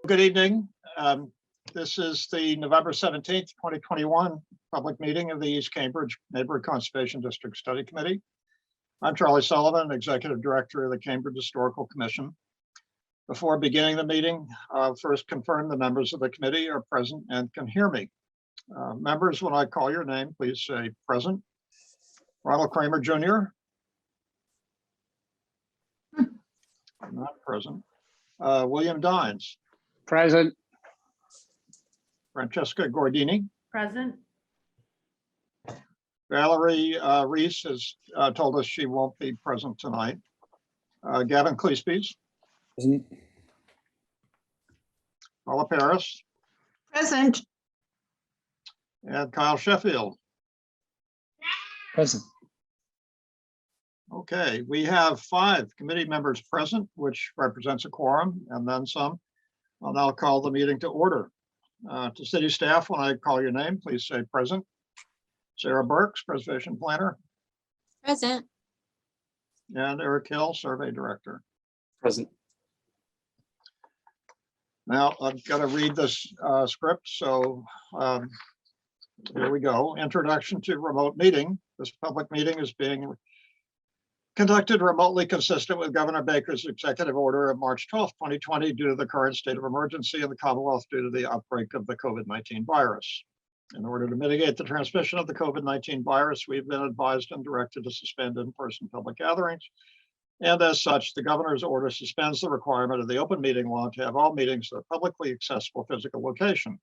Good evening. This is the November 17th, 2021 public meeting of the East Cambridge Neighborhood Conservation District Study Committee. I'm Charlie Sullivan, Executive Director of the Cambridge Historical Commission. Before beginning the meeting, I'll first confirm the members of the committee are present and can hear me. Members, when I call your name, please say present. Ronald Kramer Jr. Not present. William Dines. Present. Francesca Gordini. Present. Valerie Reese has told us she won't be present tonight. Gavin Cleespies. Present. Paula Paris. Present. And Kyle Sheffield. Present. Okay, we have 5 committee members present, which represents a quorum and then some. I'll now call the meeting to order. To city staff, when I call your name, please say present. Sarah Burks, Preservation Planner. Present. And Eric Hill, Survey Director. Present. Now, I've got to read this script, so here we go. Introduction to remote meeting. This public meeting is being conducted remotely consistent with Governor Baker's executive order of March 12, 2020, due to the current state of emergency in the Commonwealth due to the outbreak of the COVID-19 virus. In order to mitigate the transmission of the COVID-19 virus, we've been advised and directed to suspend in-person public gatherings. And as such, the governor's order suspends the requirement of the open meeting law to have all meetings at a publicly accessible physical location.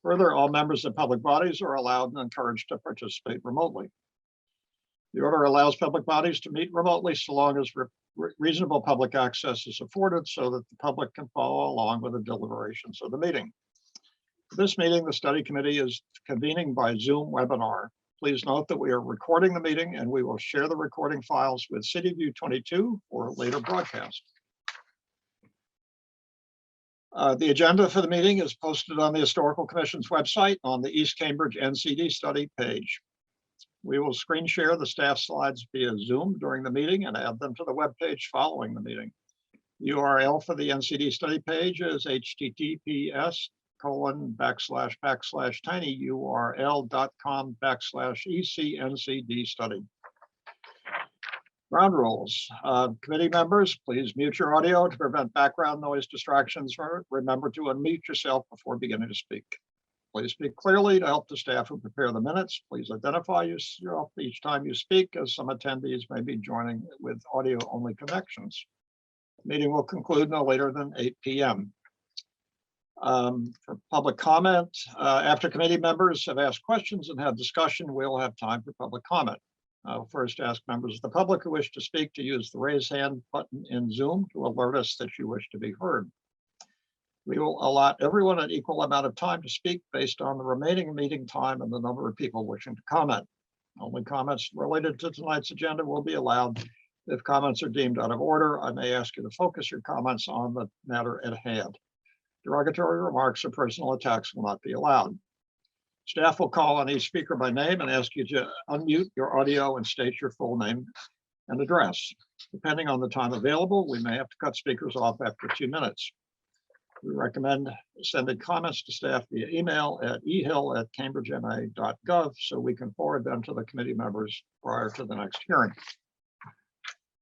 Further, all members of public bodies are allowed and encouraged to participate remotely. The order allows public bodies to meet remotely so long as reasonable public access is afforded so that the public can follow along with the deliberations of the meeting. For this meeting, the study committee is convening by Zoom webinar. Please note that we are recording the meeting and we will share the recording files with CityView 22 for later broadcast. The agenda for the meeting is posted on the Historical Commission's website on the East Cambridge NCD study page. We will screen share the staff slides via Zoom during the meeting and add them to the web page following the meeting. URL for the NCD study page is https://tinyurl.com/ECNCD study. Ground rules. Committee members, please mute your audio to prevent background noise distractions. Remember to unmute yourself before beginning to speak. Please speak clearly to help the staff who prepare the minutes. Please identify yourself each time you speak, as some attendees may be joining with audio-only connections. The meeting will conclude no later than 8 p.m. For public comment, after committee members have asked questions and had discussion, we'll have time for public comment. I'll first ask members of the public who wish to speak to use the raise hand button in Zoom to alert us that you wish to be heard. We will allot everyone an equal amount of time to speak based on the remaining meeting time and the number of people wishing to comment. Only comments related to tonight's agenda will be allowed. If comments are deemed out of order, I may ask you to focus your comments on the matter at hand. Derogatory remarks or personal attacks will not be allowed. Staff will call on each speaker by name and ask you to unmute your audio and state your full name and address. Depending on the time available, we may have to cut speakers off after 2 minutes. We recommend sending comments to staff via email at ehill@cambridgema.gov so we can forward them to the committee members prior to the next hearing.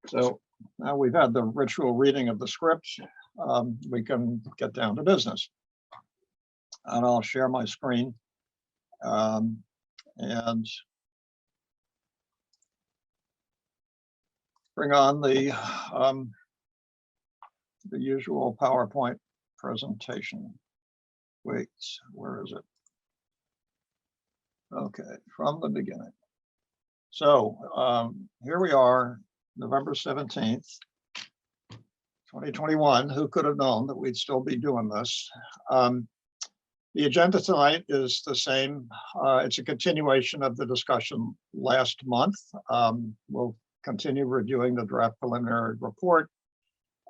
So now we've had the ritual reading of the script. We can get down to business. And I'll share my screen and bring on the usual PowerPoint presentation. Wait, where is it? Okay, from the beginning. So here we are, November 17th, 2021. Who could have known that we'd still be doing this? The agenda tonight is the same. It's a continuation of the discussion last month. We'll continue reviewing the draft preliminary report.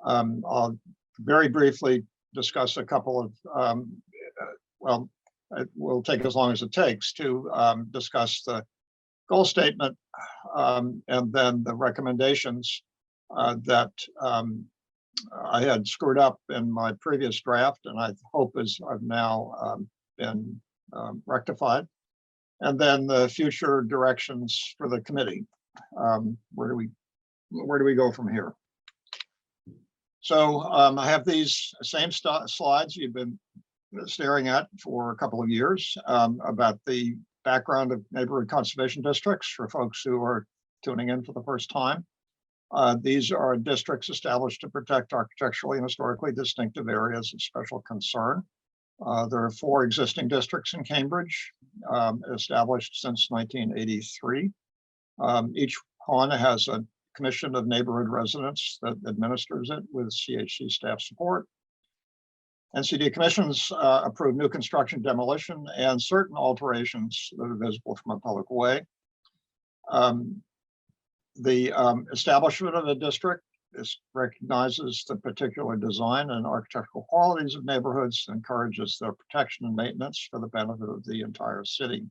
I'll very briefly discuss a couple of, well, it will take as long as it takes to discuss the goal statement and then the recommendations that I had screwed up in my previous draft, and I hope is I've now been rectified. And then the future directions for the committee. Where do we go from here? So I have these same slides you've been staring at for a couple of years about the background of neighborhood conservation districts for folks who are tuning in for the first time. These are districts established to protect architecturally and historically distinctive areas of special concern. There are 4 existing districts in Cambridge, established since 1983. Each one has a commission of neighborhood residents that administers it with CHC staff support. NCD commissions approve new construction, demolition, and certain alterations that are visible from a public way. The establishment of a district recognizes the particular design and architectural qualities of neighborhoods, encourages their protection and maintenance for the benefit of the entire city.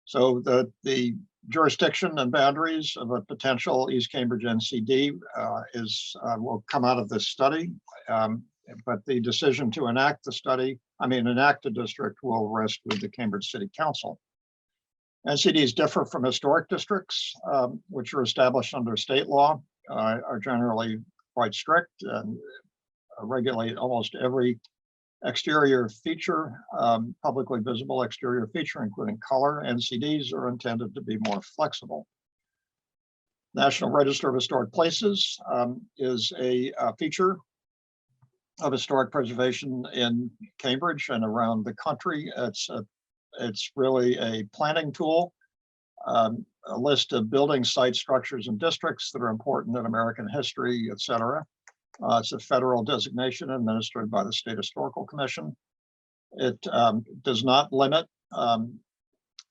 So the jurisdiction and boundaries of a potential East Cambridge NCD will come out of this study, but the decision to enact a district will rest with the Cambridge City Council. NCDs differ from historic districts, which are established under state law, are generally quite strict and regulate almost every exterior feature, publicly visible exterior feature, including color. NCDs are intended to be more flexible. National Register of Historic Places is a feature of historic preservation in Cambridge and around the country. It's really a planning tool, a list of building sites, structures, and districts that are important in American history, etc. It's a federal designation administered by the State Historical Commission. It does not limit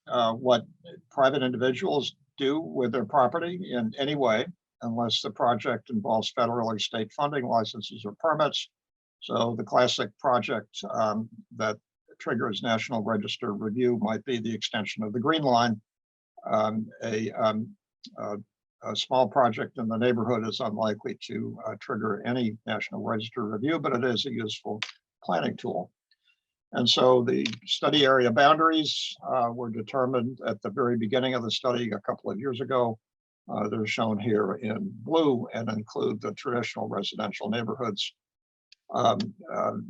what private individuals do with their property in any way, unless the project involves federal or state funding, licenses, or permits. So the classic project that triggers National Register review might be the extension of the Green Line. A small project in the neighborhood is unlikely to trigger any National Register review, but it is a useful planning tool. And so the study area boundaries were determined at the very beginning of the study a couple of years ago. They're shown here in blue and include the traditional residential neighborhoods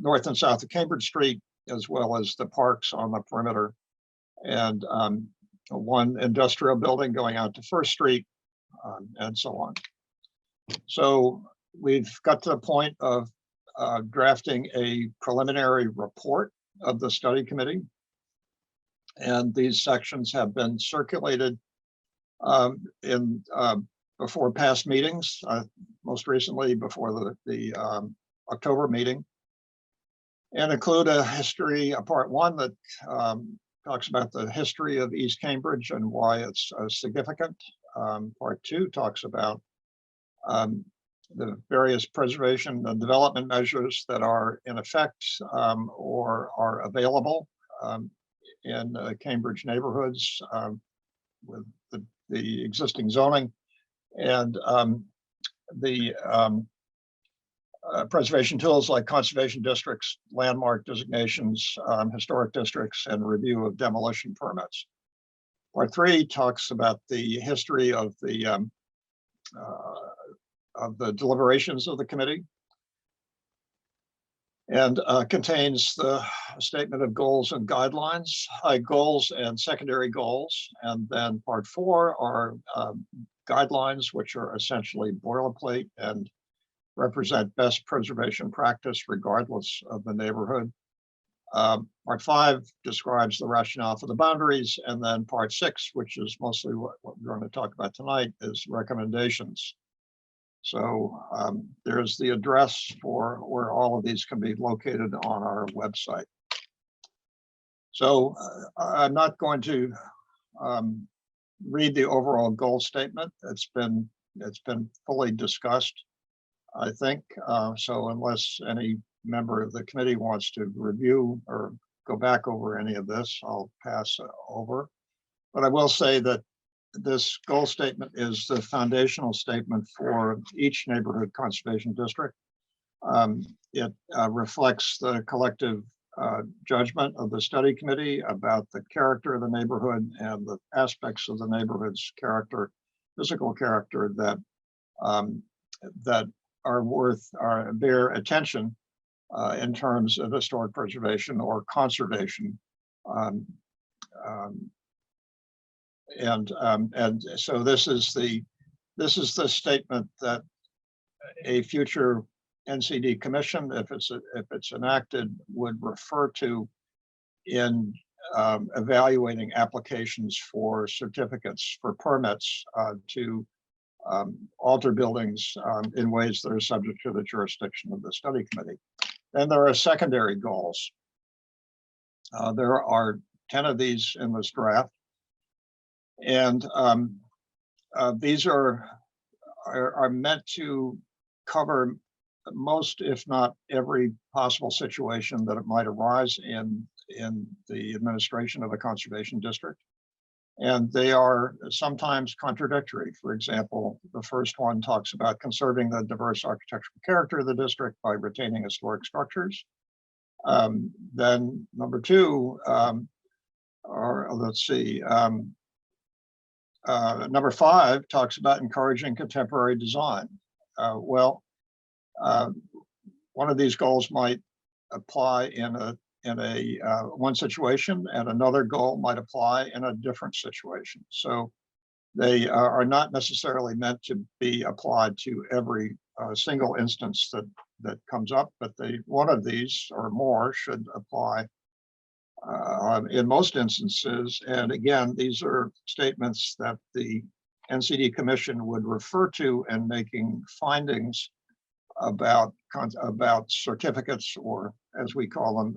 north and south of Cambridge Street, as well as the parks on the perimeter, and one industrial building going out to First Street, and so on. So we've got to the point of drafting a preliminary report of the study committee, and these sections have been circulated before past meetings, most recently before the October meeting, and include a history, a part 1 that talks about the history of East Cambridge and why it's significant. Part 2 talks about the various preservation and development measures that are in effect or are available in Cambridge neighborhoods with the existing zoning, and the preservation tools like conservation districts, landmark designations, historic districts, and review of demolition permits. Part 3 talks about the history of the deliberations of the committee, and contains the statement of goals and guidelines, goals and secondary goals. And then part 4 are guidelines, which are essentially boilerplate and represent best preservation practice regardless of the neighborhood. Part 5 describes the rationale for the boundaries, and then part 6, which is mostly what we're going to talk about tonight, is recommendations. So there's the address for where all of these can be located on our website. So I'm not going to read the overall goal statement. It's been fully discussed, I think. So unless any member of the committee wants to review or go back over any of this, I'll pass over. But I will say that this goal statement is the foundational statement for each neighborhood conservation district. It reflects the collective judgment of the study committee about the character of the neighborhood and the aspects of the neighborhood's character, physical character that that are bear attention in terms of historic preservation or conservation. And so this is the statement that a future NCD commission, if it's enacted, would refer to in evaluating applications for certificates for permits to alter buildings in ways that are subject to the jurisdiction of the study committee. Then there are secondary goals. There are 10 of these in this draft, and these are meant to cover most, if not every, possible situation that it might arise in the administration of a conservation district. And they are sometimes contradictory. For example, the first one talks about conserving the diverse architectural character of the district by retaining historic structures. Then number two, or let's see, number 5 talks about encouraging contemporary design. One of these goals might apply in a one situation, and another goal might apply in a different situation. So they are not necessarily meant to be applied to every single instance that comes up, but one of these or more should apply in most instances. And again, these are statements that the NCD Commission would refer to in making findings about certificates, or as we call them,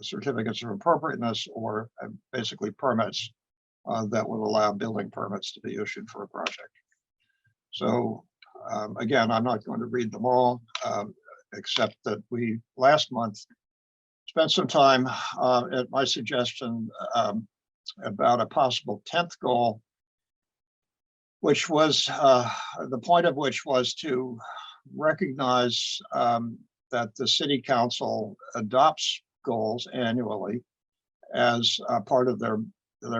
certificates of appropriateness, or basically permits that would allow building permits to be issued for a project. So again, I'm not going to read them all, except that we last month spent some time at my suggestion about a possible 10th goal, which was the point of which was to recognize that the city council adopts goals annually as part of their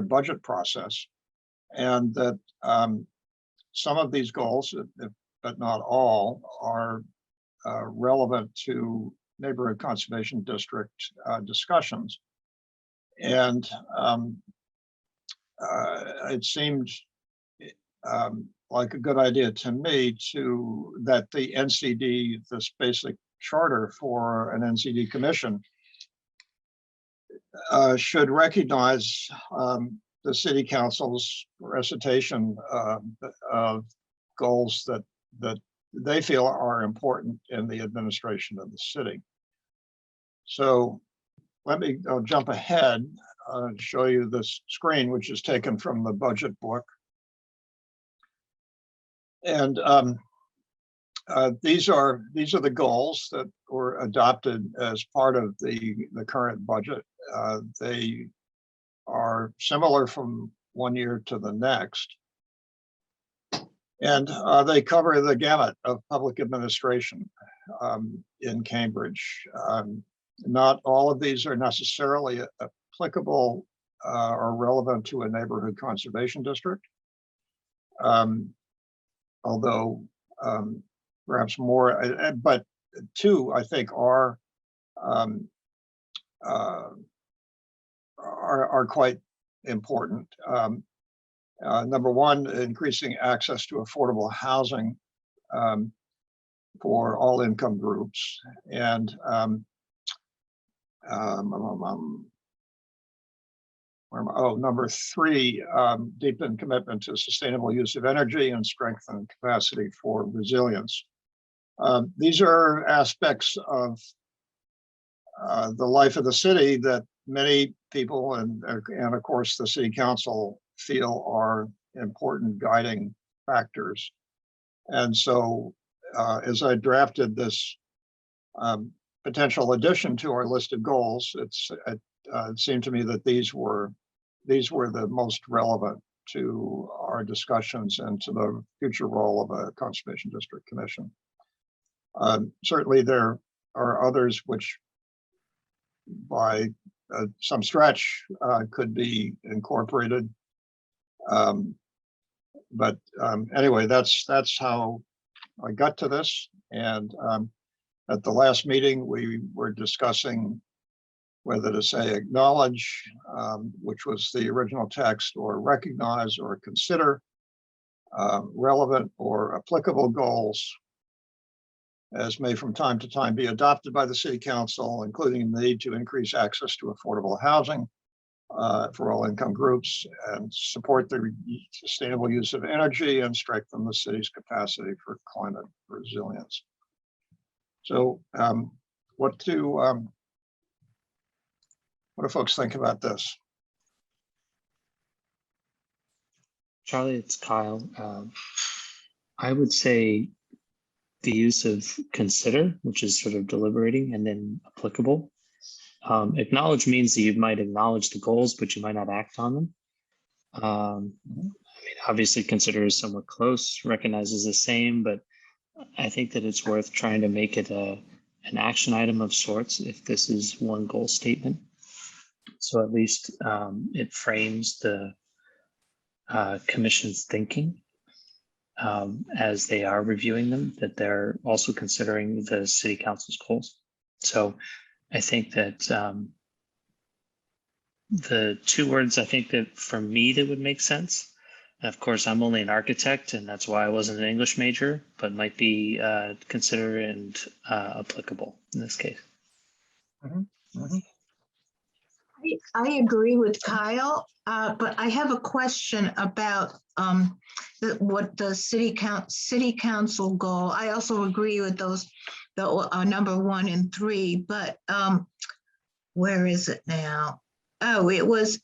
budget process, and that some of these goals, but not all, are relevant to neighborhood conservation district discussions. And it seemed like a good idea to me that the NCD, this basic charter for an NCD commission, should recognize the city council's recitation of goals that they feel are important in the administration of the city. So I'll jump ahead and show you this screen, which is taken from the budget book. And these are the goals that were adopted as part of the current budget. They are similar from one year to the next, and they cover the gamut of public administration in Cambridge. Not all of these are necessarily applicable or relevant to a neighborhood conservation district, although perhaps more, but 2, I think, are quite important. Number 1, increasing access to affordable housing for all income groups, and number 3, deepen commitment to sustainable use of energy and strengthen capacity for resilience. These are aspects of the life of the city that many people and of course the city council feel are important guiding factors. And so as I drafted this potential addition to our list of goals, it seemed to me that these were the most relevant to our discussions and to the future role of a Conservation District Commission. Certainly there are others which by some stretch could be incorporated. But anyway, that's how I got to this. And at the last meeting, we were discussing whether to say acknowledge, which was the original text, or recognize or consider relevant or applicable goals as may from time to time be adopted by the City Council, including the need to increase access to affordable housing for all income groups and support the sustainable use of energy and strengthen the city's capacity for climate resilience. So what do folks think about this? Charlie, it's Kyle. I would say the use of consider, which is sort of deliberating, and then applicable. Acknowledge means that you might acknowledge the goals, but you might not act on them. I mean, obviously consider is somewhat close, recognizes the same, but I think that it's worth trying to make it an action item of sorts if this is one goal statement. So at least it frames the commission's thinking as they are reviewing them, that they're also considering the City Council's goals. So I think that the two words, I think that for me, that would make sense. And of course, I'm only an architect, and that's why I wasn't an English major, but might be consider and applicable in this case. I agree with Kyle, but I have a question about what the city council goal. I also agree with those, the number 1 and 3, but where is it now? Oh, it was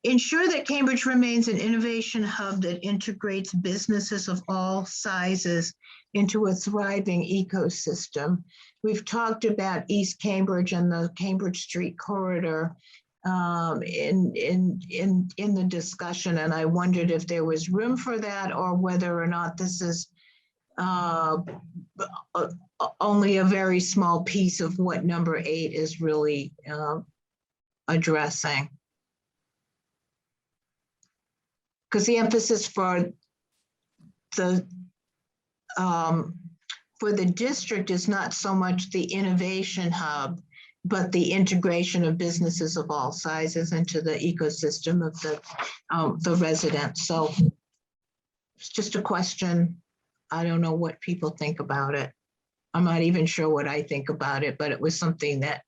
ensure that Cambridge remains an innovation hub that integrates businesses of all sizes into a thriving ecosystem. We've talked about East Cambridge and the Cambridge Street corridor in the discussion, and I wondered if there was room for that or whether or not this is only a very small piece of what number 8 is really addressing. Because the emphasis for the district is not so much the innovation hub, but the integration of businesses of all sizes into the ecosystem of the residents. So it's just a question. I don't know what people think about it. I'm not even sure what I think about it, but it was something that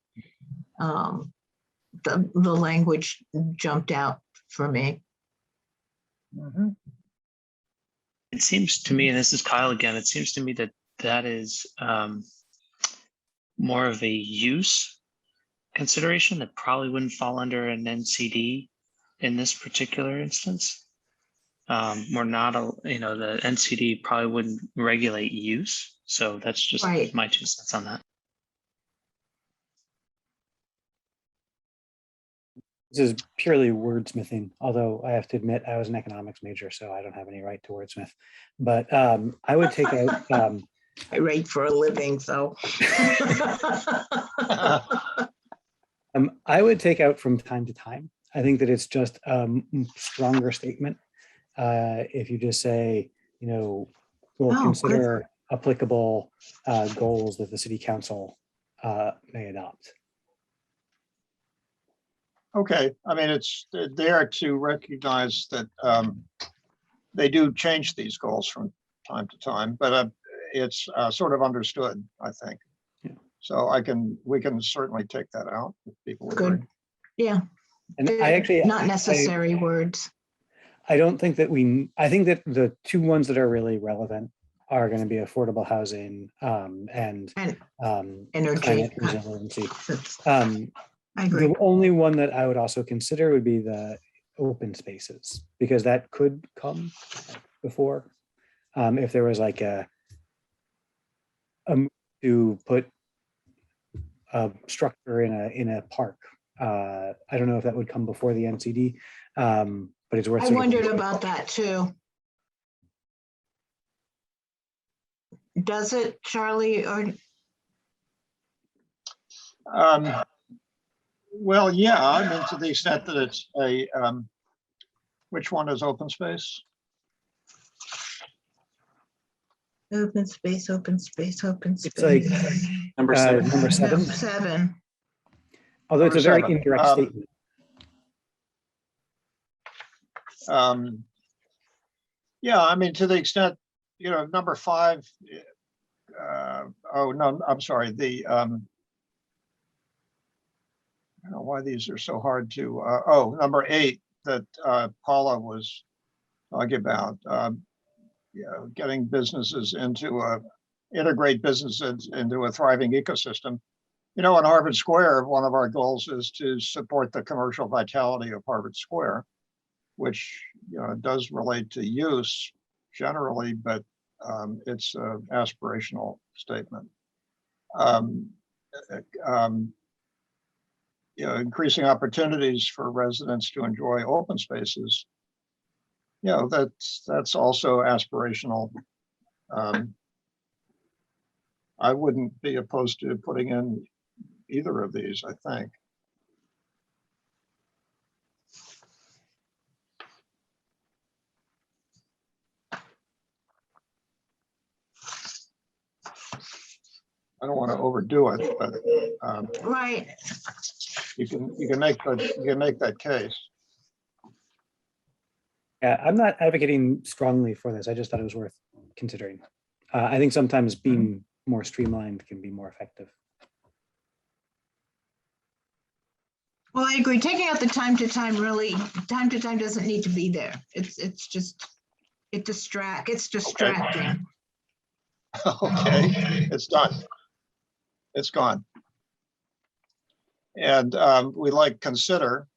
the language jumped out for me. It seems to me, and this is Kyle again, it seems to me that that is more of a use consideration that probably wouldn't fall under an NCD in this particular instance. We're not, the NCD probably wouldn't regulate use. So that's just Right. my 2 cents on that. This is purely wordsmithing, although I have to admit I was an economics major, so I don't have any right to wordsmith. But I would take out. I write for a living, so. I would take out from time to time. I think that it's just a stronger statement. If you just say, we'll consider applicable goals that the City Council may adopt. Okay, I mean, it's there to recognize that they do change these goals from time to time, but it's sort of understood, I think. Yeah. So we can certainly take that out if people agree. Good. Yeah. And They're I actually not necessary words. I don't think that I think that the 2 ones that are really relevant are going to be affordable housing and Energy. climate resiliency. I agree. The only one that I would also consider would be the open spaces, because that could come before if there was like a move to put a structure in a park. I don't know if that would come before the NCD, but it's worth. I sort of- wondered about that too. Does it, Charlie, or Well, yeah, I mean, to the extent that it's a, which one is open space? open space, open space, open space? It's like Number 7. number 7, Seven. although it's a Number very 7. indirect statement. Yeah, I mean, to the extent, number 5, oh, no, I'm sorry, the, I don't know why these are so hard to, number 8 that Paula was talking about, getting businesses integrate businesses into a thriving ecosystem. In Harvard Square, one of our goals is to support the commercial vitality of Harvard Square, which does relate to use generally, but it's an aspirational statement. Increasing opportunities for residents to enjoy open spaces. That's also aspirational. I wouldn't be opposed to putting in either of these, I think. I don't want to overdo it, but Right. you can make that case. Yeah, I'm not advocating strongly for this. I just thought it was worth considering. I think sometimes being more streamlined can be more effective. Well, I agree. Taking out the time to time doesn't need to be there. It's just, it's distracting. Okay, it's done. It's gone. And we like consider.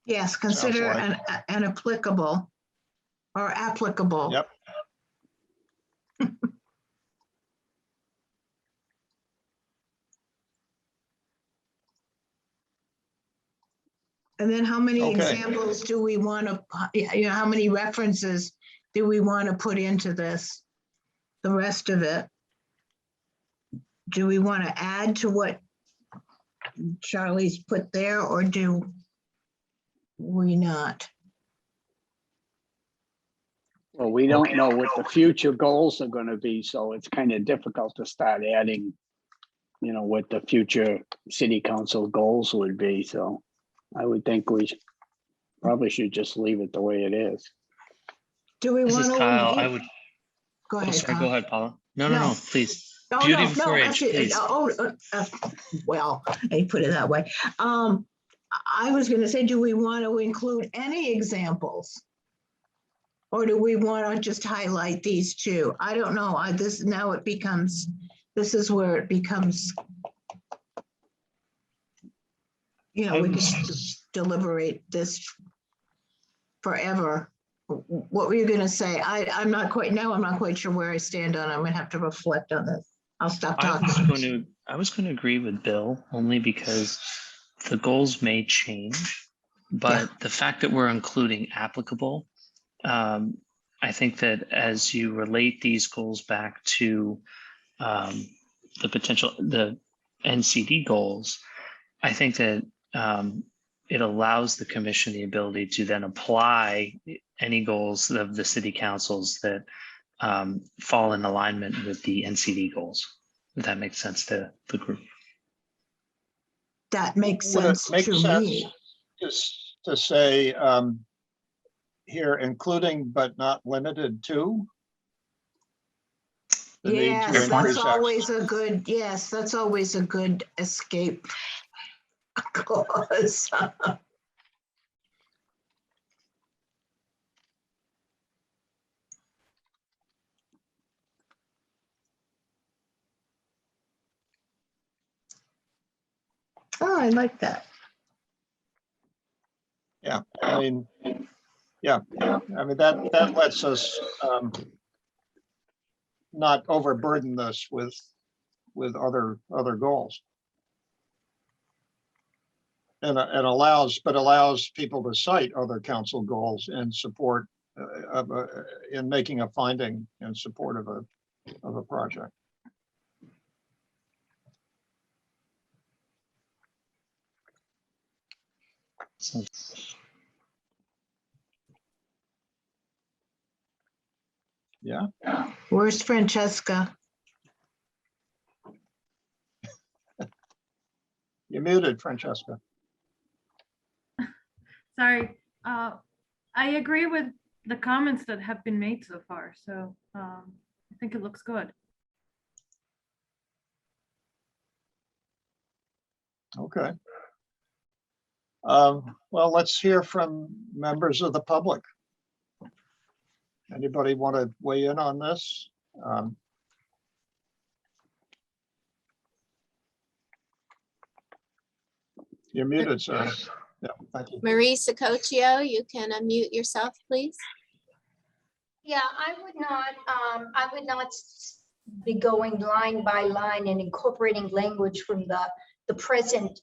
Yes, consider like- an applicable or applicable. Yep. And then how many Okay. examples do we want to, how many references do we want to put into this? The rest of it? Do we want to add to what Charlie's put there, or do we not? Well, we don't know what the future goals are going to be, so it's kind of difficult to start adding, what the future city council goals would be. So I would think we probably should just leave it the way it is. Do we This want is to? Kyle. I would. Go Oh, ahead. sorry. Kyle. Go ahead, Paula. No, No. no, please. Oh, Beauty no, before age, actually, please. well, I put it that way. I was going to say, do we want to include any examples? Or do we want to just highlight these two? I don't know. This is where it becomes, we can just deliberate this forever. What were you going to say? I'm not quite sure where I stand on it. I'm going to have to reflect on this. I'll stop talking. I was going to agree with Bill only because the goals may change, but the fact that we're including applicable, I think that as you relate these goals back to the NCD goals, I think that it allows the commission the ability to then apply any goals of the city councils that fall in alignment with the NCD goals. If that makes sense to the group. That makes Would it sense make to sense me. just to say here, including but not limited to? The need to Yes, increase that's access. always a good, that's always a good escape clause. Oh, I like that. Yeah, I mean, that lets us not overburden this with other goals. allows people to cite other council goals in support in making a finding in support of a project. So Yeah. Where's Francesca? You're muted, Francesca. Sorry, I agree with the comments that have been made so far, so I think it looks good. Okay. Well, let's hear from members of the public. Anybody want to weigh in on this? You're muted, sir. Yeah, thank you. Marie Sacoccio, you can unmute yourself, please. Yeah, I would not be going line by line and incorporating language from the present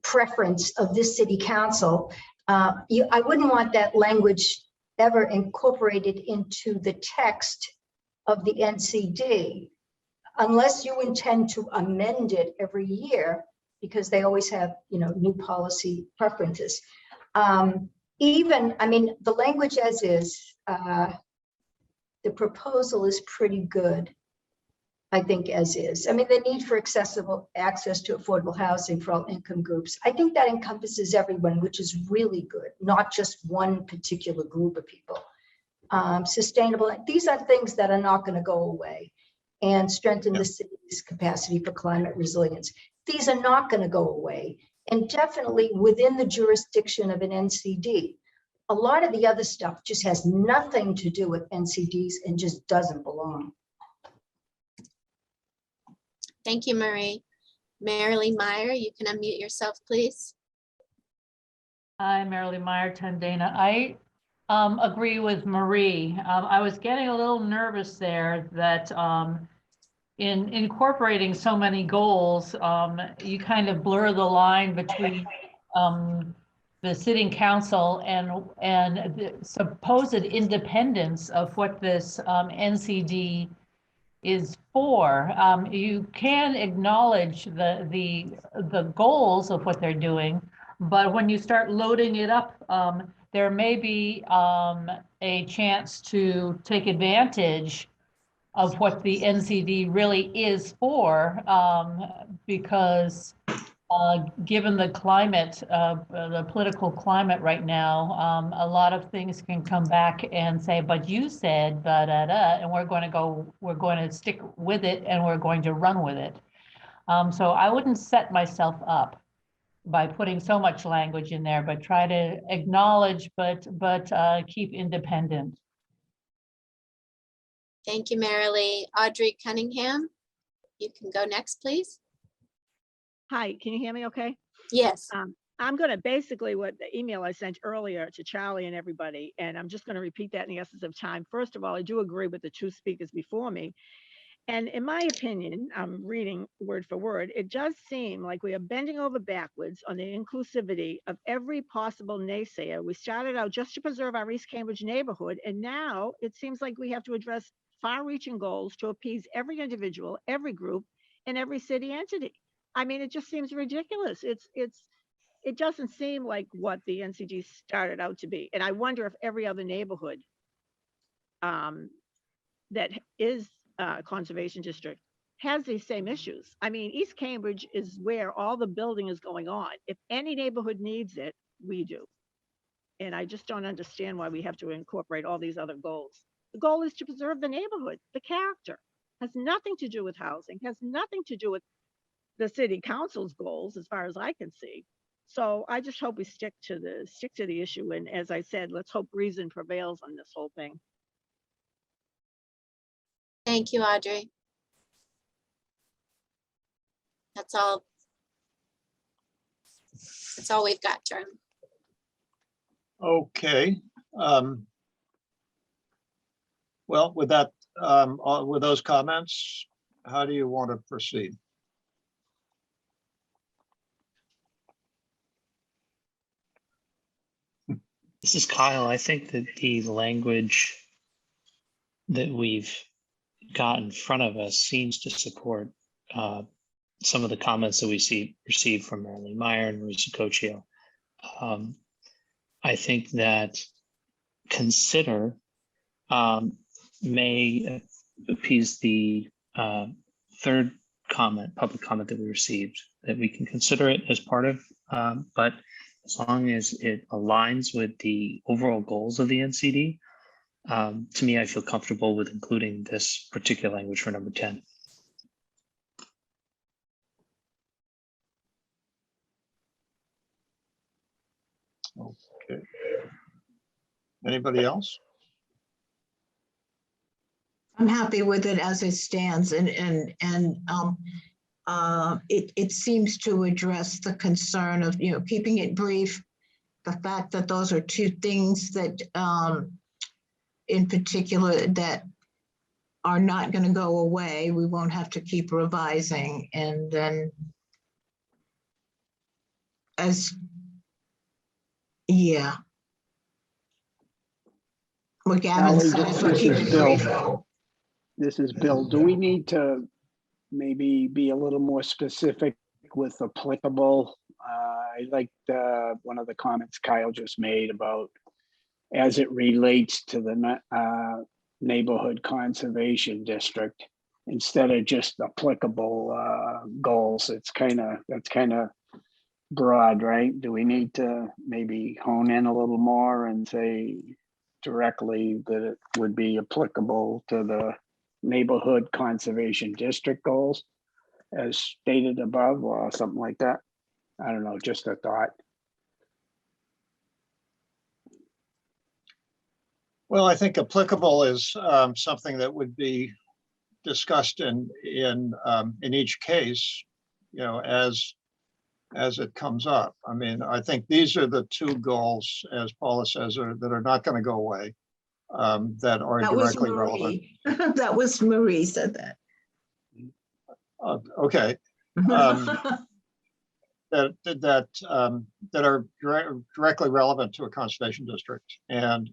preference of this city council. I wouldn't want that language ever incorporated into the text of the NCD unless you intend to amend it every year, because they always have, new policy preferences. The language as is, the proposal is pretty good, I think, as is. The need for accessible access to affordable housing for all income groups, I think that encompasses everyone, which is really good, not just one particular group of people. Sustainable, these are things that are not going to go away, and strengthen the city's capacity for climate resilience. These are not going to go away, and definitely within the jurisdiction of an NCD. A lot of the other stuff just has nothing to do with NCDs and just doesn't belong. Thank you, Marie. Marilee Meyer, you can unmute yourself, please. Hi, Marilee Meyer, Tendana. I agree with Marie. I was getting a little nervous there that in incorporating so many goals, you kind of blur the line between the sitting council and the supposed independence of what this NCD is for. You can acknowledge the goals of what they're doing, but when you start loading it up, there may be a chance to take advantage of what the NCD really is for, because given the climate, the political climate right now, a lot of things can come back and say, but you said da da da, and we're going to stick with it, and we're going to run with it. So I wouldn't set myself up by putting so much language in there, but try to acknowledge, but keep independent. Thank you, Marilee. Audrey Cunningham, you can go next, please. Hi, can you hear me okay? Yes. I'm going to basically what the email I sent earlier to Charlie and everybody, and I'm just going to repeat that in the essence of time. First of all, I do agree with the two speakers before me. And in my opinion, I'm reading word for word, it does seem like we are bending over backwards on the inclusivity of every possible naysayer. We started out just to preserve our East Cambridge neighborhood, and now it seems like we have to address far-reaching goals to appease every individual, every group, and every city entity. It just seems ridiculous. It doesn't seem like what the NCD started out to be. And I wonder if every other neighborhood that is a conservation district has these same issues. East Cambridge is where all the building is going on. If any neighborhood needs it, we do. And I just don't understand why we have to incorporate all these other goals. The goal is to preserve the neighborhood, the character. Has nothing to do with housing, has nothing to do with the city council's goals, as far as I can see. So I just hope we stick to the issue. And as I said, let's hope reason prevails on this whole thing. Thank you, Audrey. That's all we've got, Charlie. Okay. Well, with that, with those comments, how do you want to proceed? This is Kyle. I think that the language that we've got in front of us seems to support some of the comments that we received from Marilyn Meyer and Marisa Cochio. I think that consider may appease the third public comment that we received, that we can consider it as part of, but as long as it aligns with the overall goals of the NCD, to me, I feel comfortable with including this particular language for number 10. Okay. Anybody else? I'm happy with it as it stands, and it seems to address the concern of, you know, keeping it brief. The fact that those are two things that in particular that are not going to go away. We won't have to keep revising. And then what Gavin Ally, said, this we'll keep is it Bill. brief. This is Bill. Do we need to maybe be a little more specific with applicable? I liked one of the comments Kyle just made about as it relates to the neighborhood conservation district, instead of just applicable goals. That's kind of broad, right? Do we need to maybe hone in a little more and say directly that it would be applicable to the neighborhood conservation district goals as stated above, or something like that? I don't know, just a thought. Well, I think applicable is something that would be discussed in each case, you know, as it comes up. I mean, I think these are the two goals, as Paula says, that are not going to go away, that are directly relevant. That was Marie said that. Okay. That are directly relevant to a conservation district, and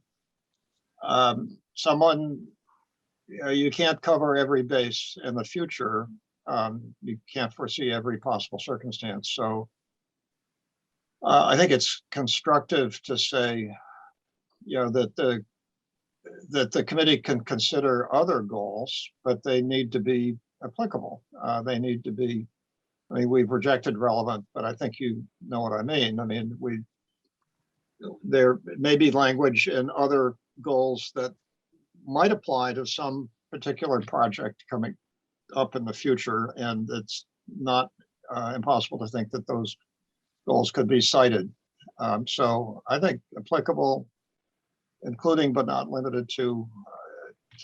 you can't cover every base in the future. You can't foresee every possible circumstance. So I think it's constructive to say, you know, that the committee can consider other goals, but they need to be applicable. They need to be, I mean, we've rejected relevant, but I think you know what I mean. I mean, there may be language in other goals that might apply to some particular project coming up in the future, and it's not impossible to think that those goals could be cited. So I think applicable, including but not limited to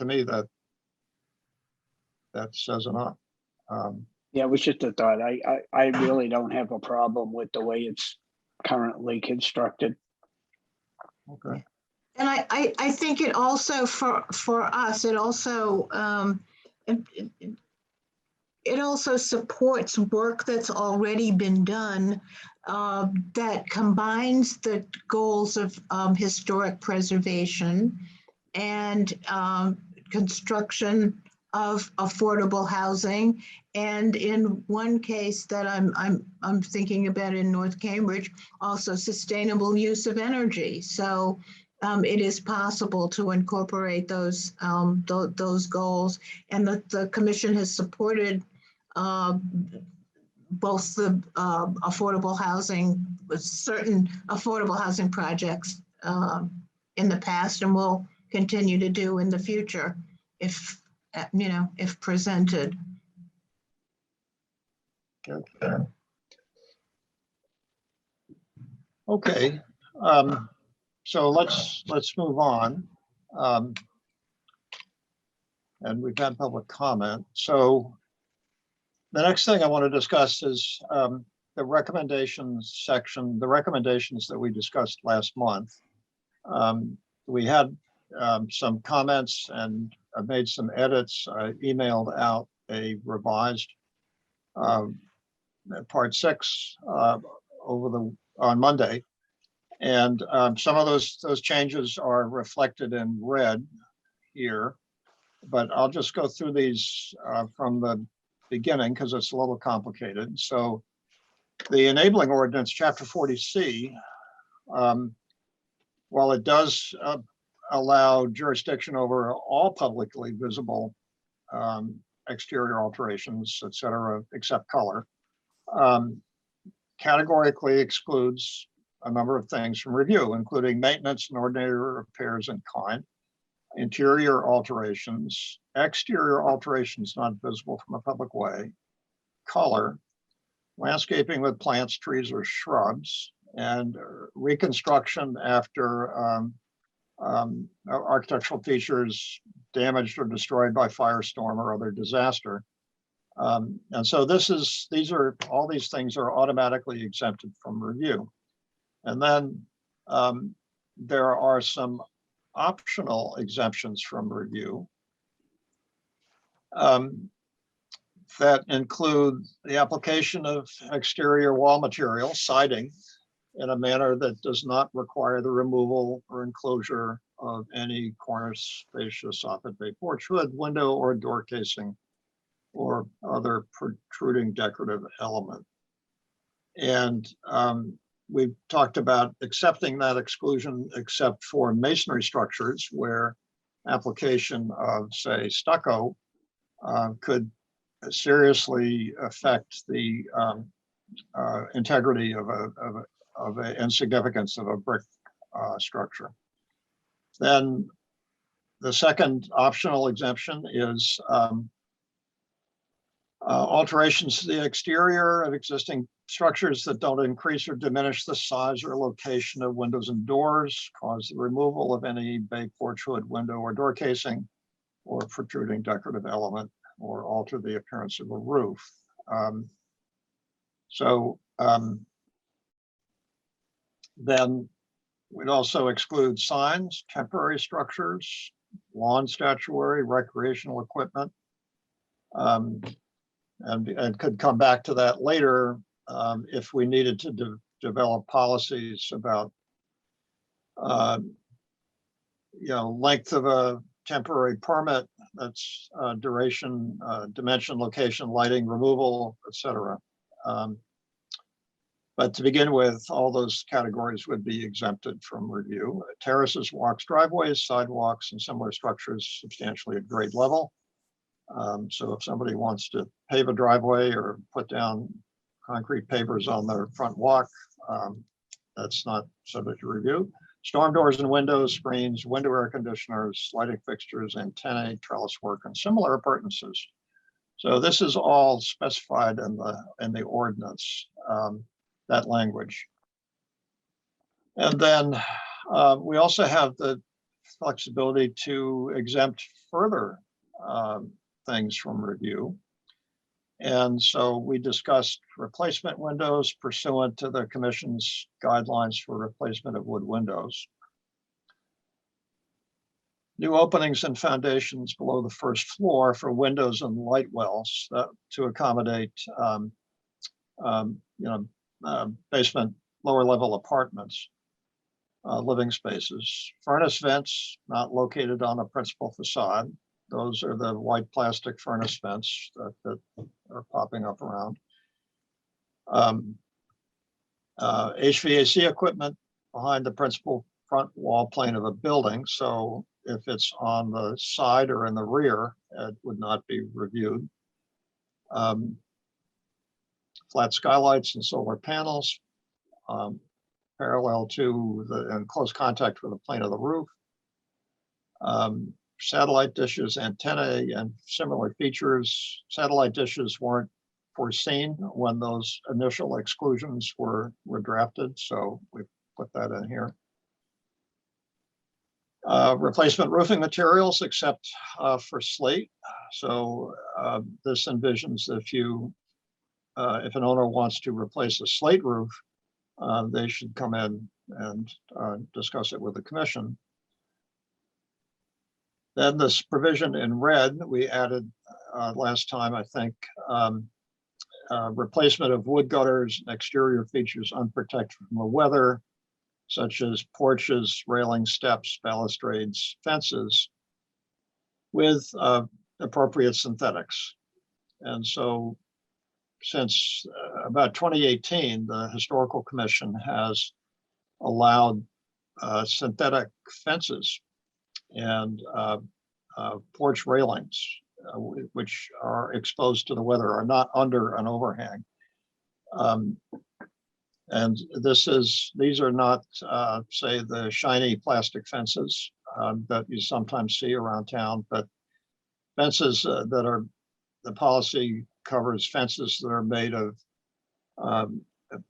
me, that says enough. Yeah, it was just a thought. I really don't have a problem with the way it's currently constructed. Okay. And I think it also for us, it also it also supports work that's already been done that combines the goals of historic preservation and construction of affordable housing. And in one case that I'm thinking about in North Cambridge, also sustainable use of energy. So it is possible to incorporate those goals, and the commission has supported both the affordable housing, certain affordable housing projects in the past, and will continue to do in the future if if presented. Okay. So let's move on. And we've had public comment. So the next thing I want to discuss is the recommendations section, the recommendations that we discussed last month. We had some comments, and I made some edits. I emailed out a revised part 6 on Monday. And some of those changes are reflected in red here, but I'll just go through these from the beginning because it's a little complicated. So the enabling ordinance, chapter 40C, while it does allow jurisdiction over all publicly visible exterior alterations, et cetera, except color, categorically excludes a number of things from review, including maintenance and ordinary repairs in kind, interior alterations, exterior alterations not visible from a public way, color, landscaping with plants, trees, or shrubs, and reconstruction after architectural features damaged or destroyed by firestorm or other disaster. And so all these things are automatically exempted from review. And then there are some optional exemptions from review that include the application of exterior wall material, siding, in a manner that does not require the removal or enclosure of any cornice, fascia, soffit, bay, porch, hood, window, or door casing, or other protruding decorative element. And we've talked about accepting that exclusion except for masonry structures where application of, say, stucco could seriously affect the integrity and significance of a brick structure. Then the second optional exemption is alterations to the exterior of existing structures that don't increase or diminish the size or location of windows and doors, cause the removal of any bay, porch, hood, window, or door casing, or protruding decorative element, or alter the appearance of a roof. Then we'd also exclude signs, temporary structures, lawn statuary, recreational equipment, and could come back to that later if we needed to develop policies about length of a temporary permit, that's duration, dimension, location, lighting, removal, etc. But to begin with, all those categories would be exempted from review. Terraces, walks, driveways, sidewalks, and similar structures substantially at grade level. So if somebody wants to pave a driveway or put down concrete pavers on their front walk, that's not subject to review. Storm doors and windows, screens, window air conditioners, lighting fixtures, antennae, trellis work, and similar appurtenances. So this is all specified in the ordinance, that language. And then we also have the flexibility to exempt further things from review. And so we discussed replacement windows pursuant to the commission's guidelines for replacement of wood windows. New openings and foundations below the first floor for windows and light wells to accommodate basement, lower level apartments, living spaces. Furnace vents not located on a principal facade. Those are the white plastic furnace vents that are popping up around. HVAC equipment behind the principal front wall plane of a building. So if it's on the side or in the rear, it would not be reviewed. Flat skylights and solar panels parallel to in close contact with the plane of the roof. Satellite dishes, antennae, and similar features. Satellite dishes weren't foreseen when those initial exclusions were drafted, so we put that in here. Replacement roofing materials except for slate. So this envisions if an owner wants to replace a slate roof, they should come in and discuss it with the commission. Then this provision in red, we added last time, I think, replacement of wood gutters and exterior features unprotected from the weather, such as porches, railings, steps, balustrades, fences, with appropriate synthetics. And so since about 2018, the Historical Commission has allowed synthetic fences and porch railings, which are exposed to the weather, are not under an overhang. And these are not, say, the shiny plastic fences that you sometimes see around town, but fences that are, the policy covers fences that are made of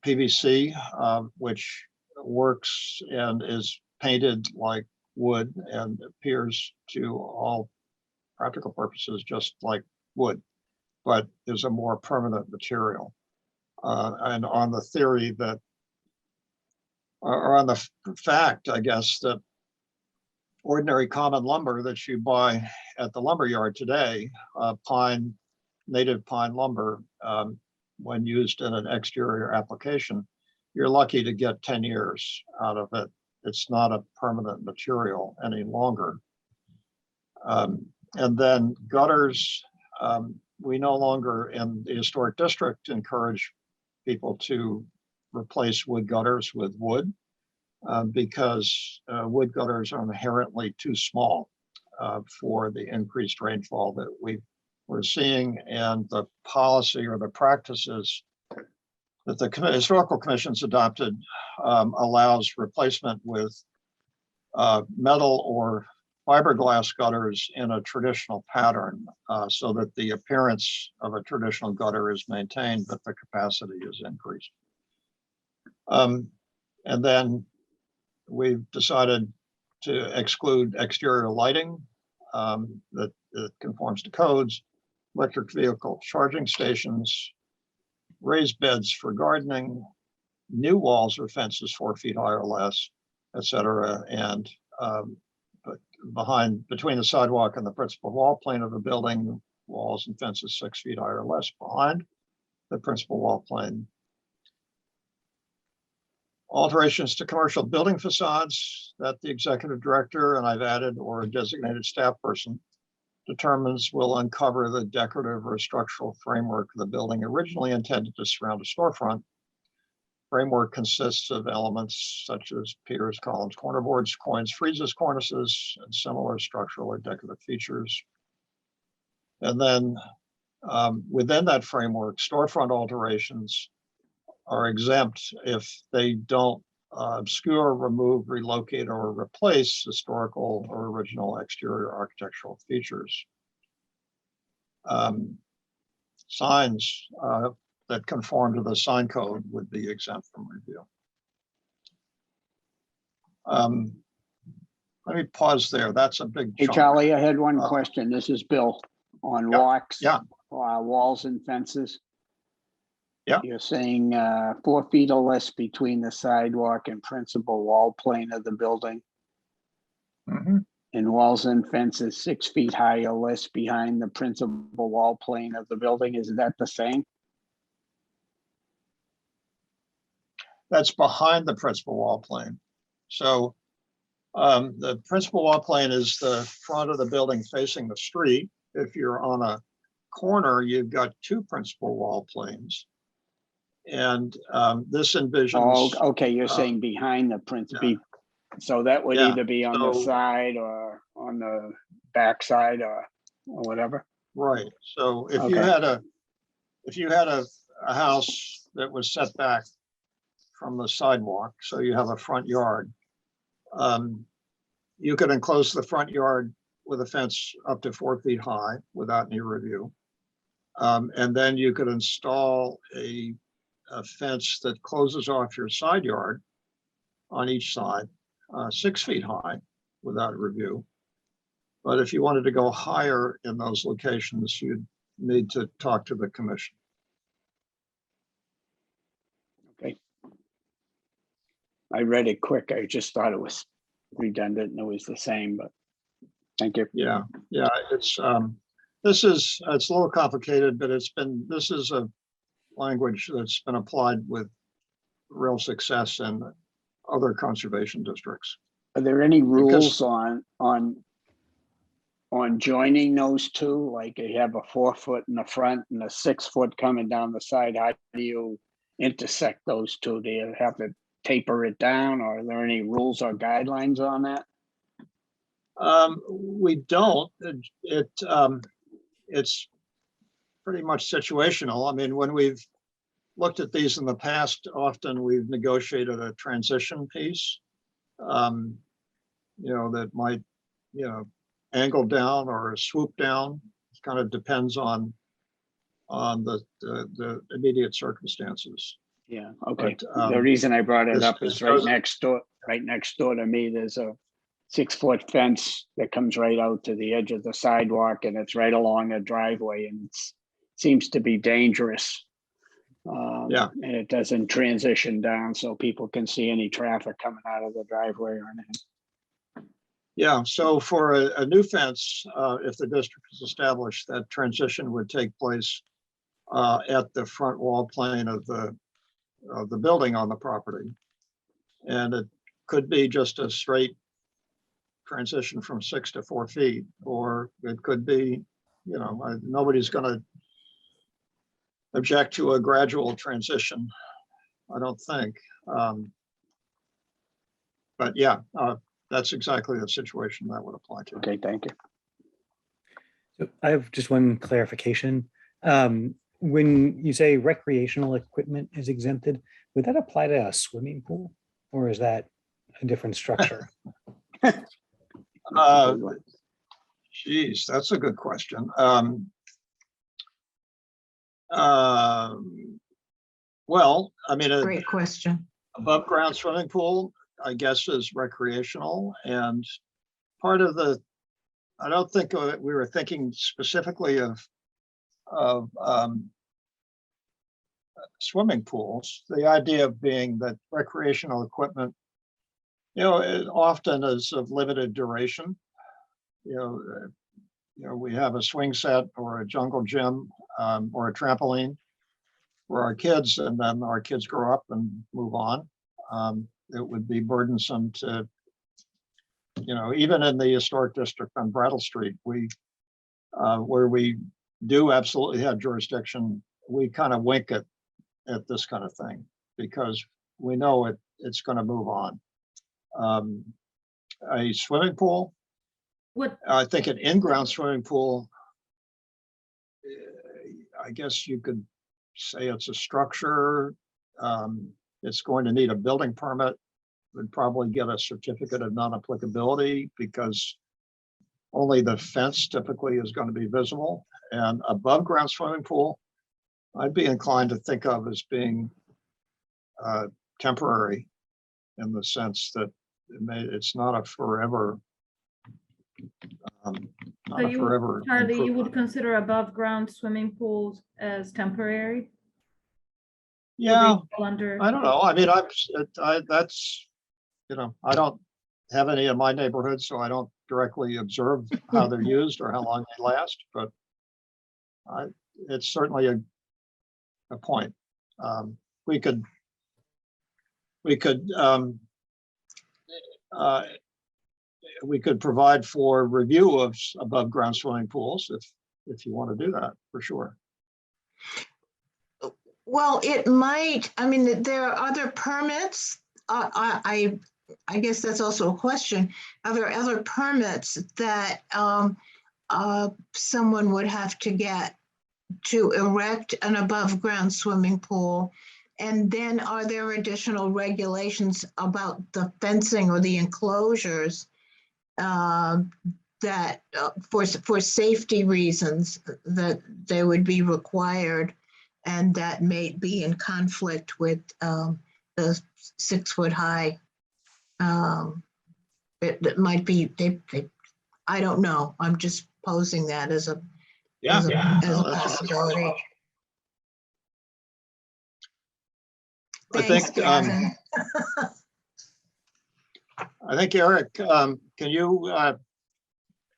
PVC, which works and is painted like wood and appears to all practical purposes just like wood, but is a more permanent material. And on the theory that, or on the fact, I guess, that ordinary common lumber that you buy at the lumber yard today, native pine lumber, when used in an exterior application, you're lucky to get 10 years out of it. It's not a permanent material any longer. And then gutters, we no longer in the historic district encourage people to replace wood gutters with wood because wood gutters are inherently too small for the increased rainfall that we're seeing, and the policy or the practices that the Historical Commission's adopted allows replacement with metal or fiberglass gutters in a traditional pattern so that the appearance of a traditional gutter is maintained, but the capacity is increased. And then we've decided to exclude exterior lighting that conforms to codes, electric vehicle charging stations, raised beds for gardening, new walls or fences 4 feet high or less, et cetera, and between the sidewalk and the principal wall plane of the building, walls and fences 6 feet high or less behind the principal wall plane. Alterations to commercial building facades that the executive director, and I've added, or a designated staff person determines will uncover the decorative or structural framework of the building originally intended to surround a storefront. Framework consists of elements such as piers, columns, cornerboards, quoins, friezes, cornices, and similar structural or decorative features. And then within that framework, storefront alterations are exempt if they don't obscure, remove, relocate, or replace historical or original exterior architectural features. Signs that conform to the sign code would be exempt from review. Let me pause there. That's a big Hey, chunk. Charlie, I had one question. This is Bill on walks. Yeah. Walls and fences. Yeah. You're saying 4 feet or less between the sidewalk and principal wall plane of the building. Mhm. And walls and fences 6 feet high or less behind the principal wall plane of the building. Is that the same? That's behind the principal wall plane. So the principal wall plane is the front of the building facing the street. If you're on a corner, you've got two principal wall planes. And this envisions. Oh, okay, you're saying behind the principal. Yeah. So that would Yeah, either be on the so- side or on the back side or whatever. Right. So if Okay. you had a house that was set back from the sidewalk, so you have a front yard, you could enclose the front yard with a fence up to 4 feet high without any review. And then you could install a fence that closes off your side yard on each side, 6 feet high without review. But if you wanted to go higher in those locations, you'd need to talk to the commission. Okay. I read it quick. I just thought it was redundant and it was the same, but thank you. Yeah, it's it's a little complicated, but this is a language that's been applied with real success in other conservation districts. Are there any Because- rules on joining those two? Like you have a 4 foot in the front and a 6 foot coming down the side. How do you intersect those two? Do you have to taper it down, or are there any rules or guidelines on that? We don't. It's pretty much situational. I mean, when we've looked at these in the past, often we've negotiated a transition piece, that might, angle down or swoop down. It kind of depends on the immediate circumstances. Yeah, okay. But, The reason I brought it this- up this is right doesn't- next door to me, there's a 6 foot fence that comes right out to the edge of the sidewalk, and it's right along a driveway, and it seems to be dangerous. Yeah. And it doesn't transition down so people can see any traffic coming out of the driveway or anything. Yeah, so for a new fence, if the district is established, that transition would take place at the front wall plane of the building on the property. And it could be just a straight transition from 6 to 4 feet, or it could be, nobody's gonna object to a gradual transition, I don't think. But yeah, that's exactly the situation that would apply to. Okay, thank you. So I have just one clarification. When you say recreational equipment is exempted, would that apply to a swimming pool, or is that a different structure? Geez, that's a good question. Well, I mean, Great question. above ground swimming pool, I guess, is recreational, and part of I don't think we were thinking specifically of swimming pools. The idea being that recreational equipment, it often is of limited duration. We have a swing set or a jungle gym or a trampoline for our kids, and then our kids grow up and move on. It would be burdensome to, even in the historic district on Brattle Street, where we do absolutely have jurisdiction, we kind of wink at this kind of thing because we know it's going to move on. A swimming pool, I think an in-ground swimming pool, I guess you could say it's a structure. It's going to need a building permit. Would probably get a certificate of non-applicability because only the fence typically is going to be visible. And above ground swimming pool, I'd be inclined to think of as being temporary in the sense that it's not a forever. Not So a forever. Charlie, you would improvement. consider above ground swimming pools as temporary? Yeah, Under. I don't know. I mean, that's, I don't have any in my neighborhood, so I don't directly observe how they're used or how long they last, but it's certainly a point. We could provide for review of above ground swimming pools if you want to do that, for sure. Well, it might, I mean, there are other permits. I guess that's also a question. Are there other permits that someone would have to get to erect an above ground swimming pool? And then are there additional regulations about the fencing or the enclosures that for safety reasons that they would be required and that may be in conflict with the 6 foot high? It might be, I don't know. I'm just posing that as a possibility. I Thanks, think, Gavin. I think, Eric, can you,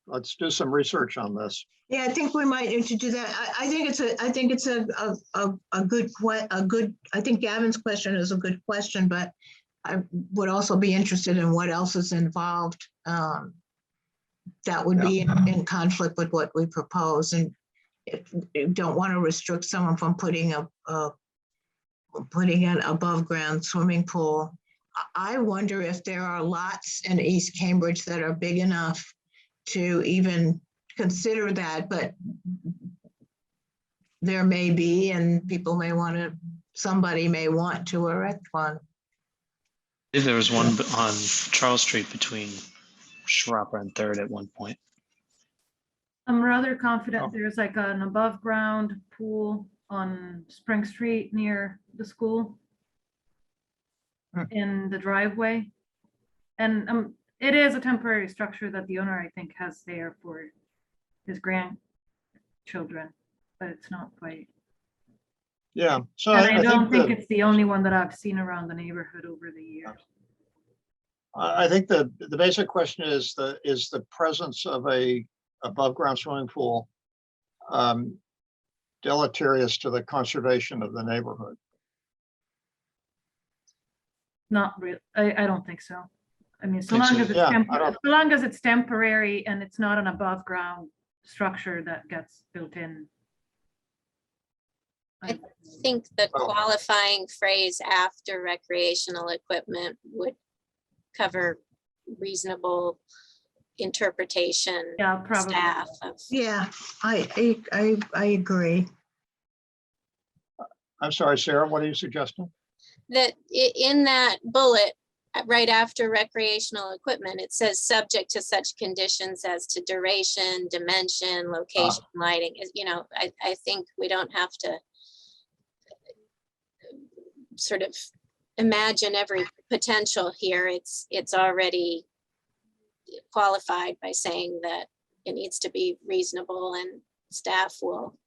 let's do some research on this. Yeah, I think we might need to do that. I think it's a good, I think Gavin's question is a good question, but I would also be interested in what else is involved. That would be in conflict with what we propose, and if you don't want to restrict someone from putting an above ground swimming pool. I wonder if there are lots in East Cambridge that are big enough to even consider that, but there may be, and people may want to, somebody may want to erect one. There was one on Charles Street between Schropper and Third at one point. I'm rather confident Oh. there's like an above ground pool on Spring Street near the school. In the driveway. And it is a temporary structure that the owner, I think, has there for his grandchildren, but it's not quite. Yeah, so And I don't think that- it's the only one that I've seen around the neighborhood over the years. I think the basic question is the presence of a above ground swimming pool deleterious to the conservation of the neighborhood? Not real, I don't think so. I mean, so Think long so. as it's Yeah, temporary, so long as it's temporary and it's not an above ground structure that gets built in. I think the Oh. qualifying phrase after recreational equipment would cover reasonable interpretation. Yeah, probably. Staff of, Yeah, I agree. I'm sorry, Sarah, what are you suggesting? that in that bullet, right after recreational equipment, it says subject to such conditions as to duration, dimension, location, lighting. You know, I think we don't have to sort of imagine every potential here. It's already qualified by saying that it needs to be reasonable and staff will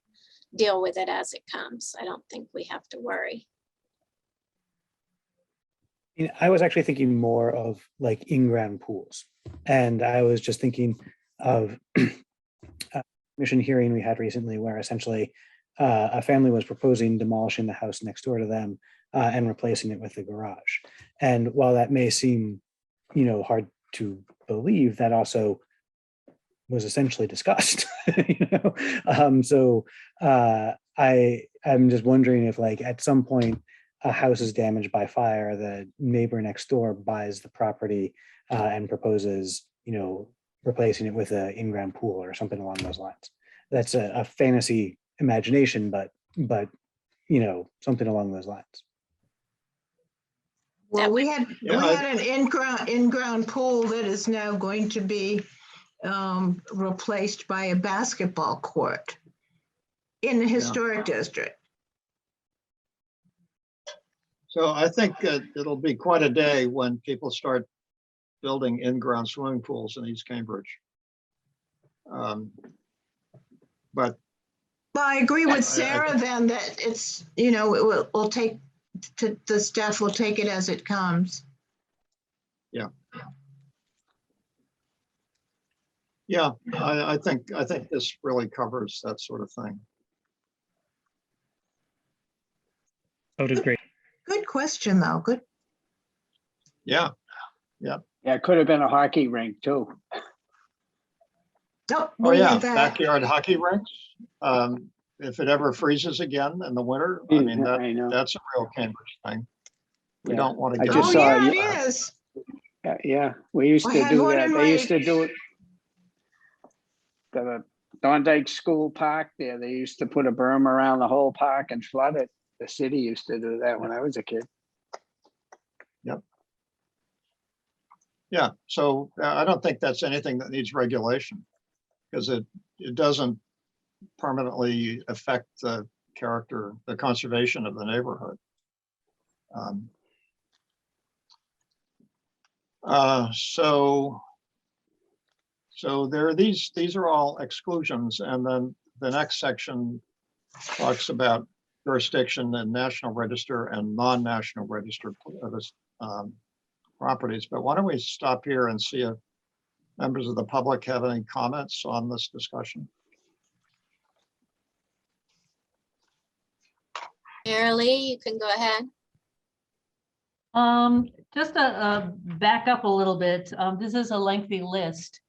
deal with it as it comes. I don't think we have to worry. I was actually thinking more of like in-ground pools. And I was just thinking of a commission hearing we had recently where essentially a family was proposing demolishing the house next door to them and replacing it with a garage. And while that may seem, hard to believe, that also was essentially discussed. So I'm just wondering if, like, at some point a house is damaged by fire, the neighbor next door buys the property and proposes, replacing it with an in-ground pool or something along those lines. That's a fantasy imagination, but something along those lines. Well, we had Yeah, an in-ground pool that is now going to be replaced by a basketball court in the historic district. So I think it'll be quite a day when people start building in-ground swimming pools in East Cambridge. But Well, I agree with Sarah then that it's, we'll take, the staff will take it as it comes. yeah, I think this really covers that sort of thing. I would agree. Good question, though. Good. Yeah, Yeah, it could have been a hockey rink too. Nope, oh we yeah, had that. backyard hockey rinks. If it ever freezes again in the winter, I mean, I know. that's a real Cambridge thing. We Yeah. don't want to I get. just Oh, saw yeah, you- it is. Yeah, we used I to had do one that. in They used my- to do it. The Thorndike School Park there, they used to put a berm around the whole park and flood it. The city used to do that when I was a kid. Yeah, so I don't think that's anything that needs regulation because it doesn't permanently affect the character, the conservation of the neighborhood. So there are these are all exclusions, and then the next section talks about jurisdiction and national register and non-national register properties. But why don't we stop here and see if members of the public have any comments on this discussion? Marilee, you can go ahead. Just to back up a little bit, this is a lengthy list.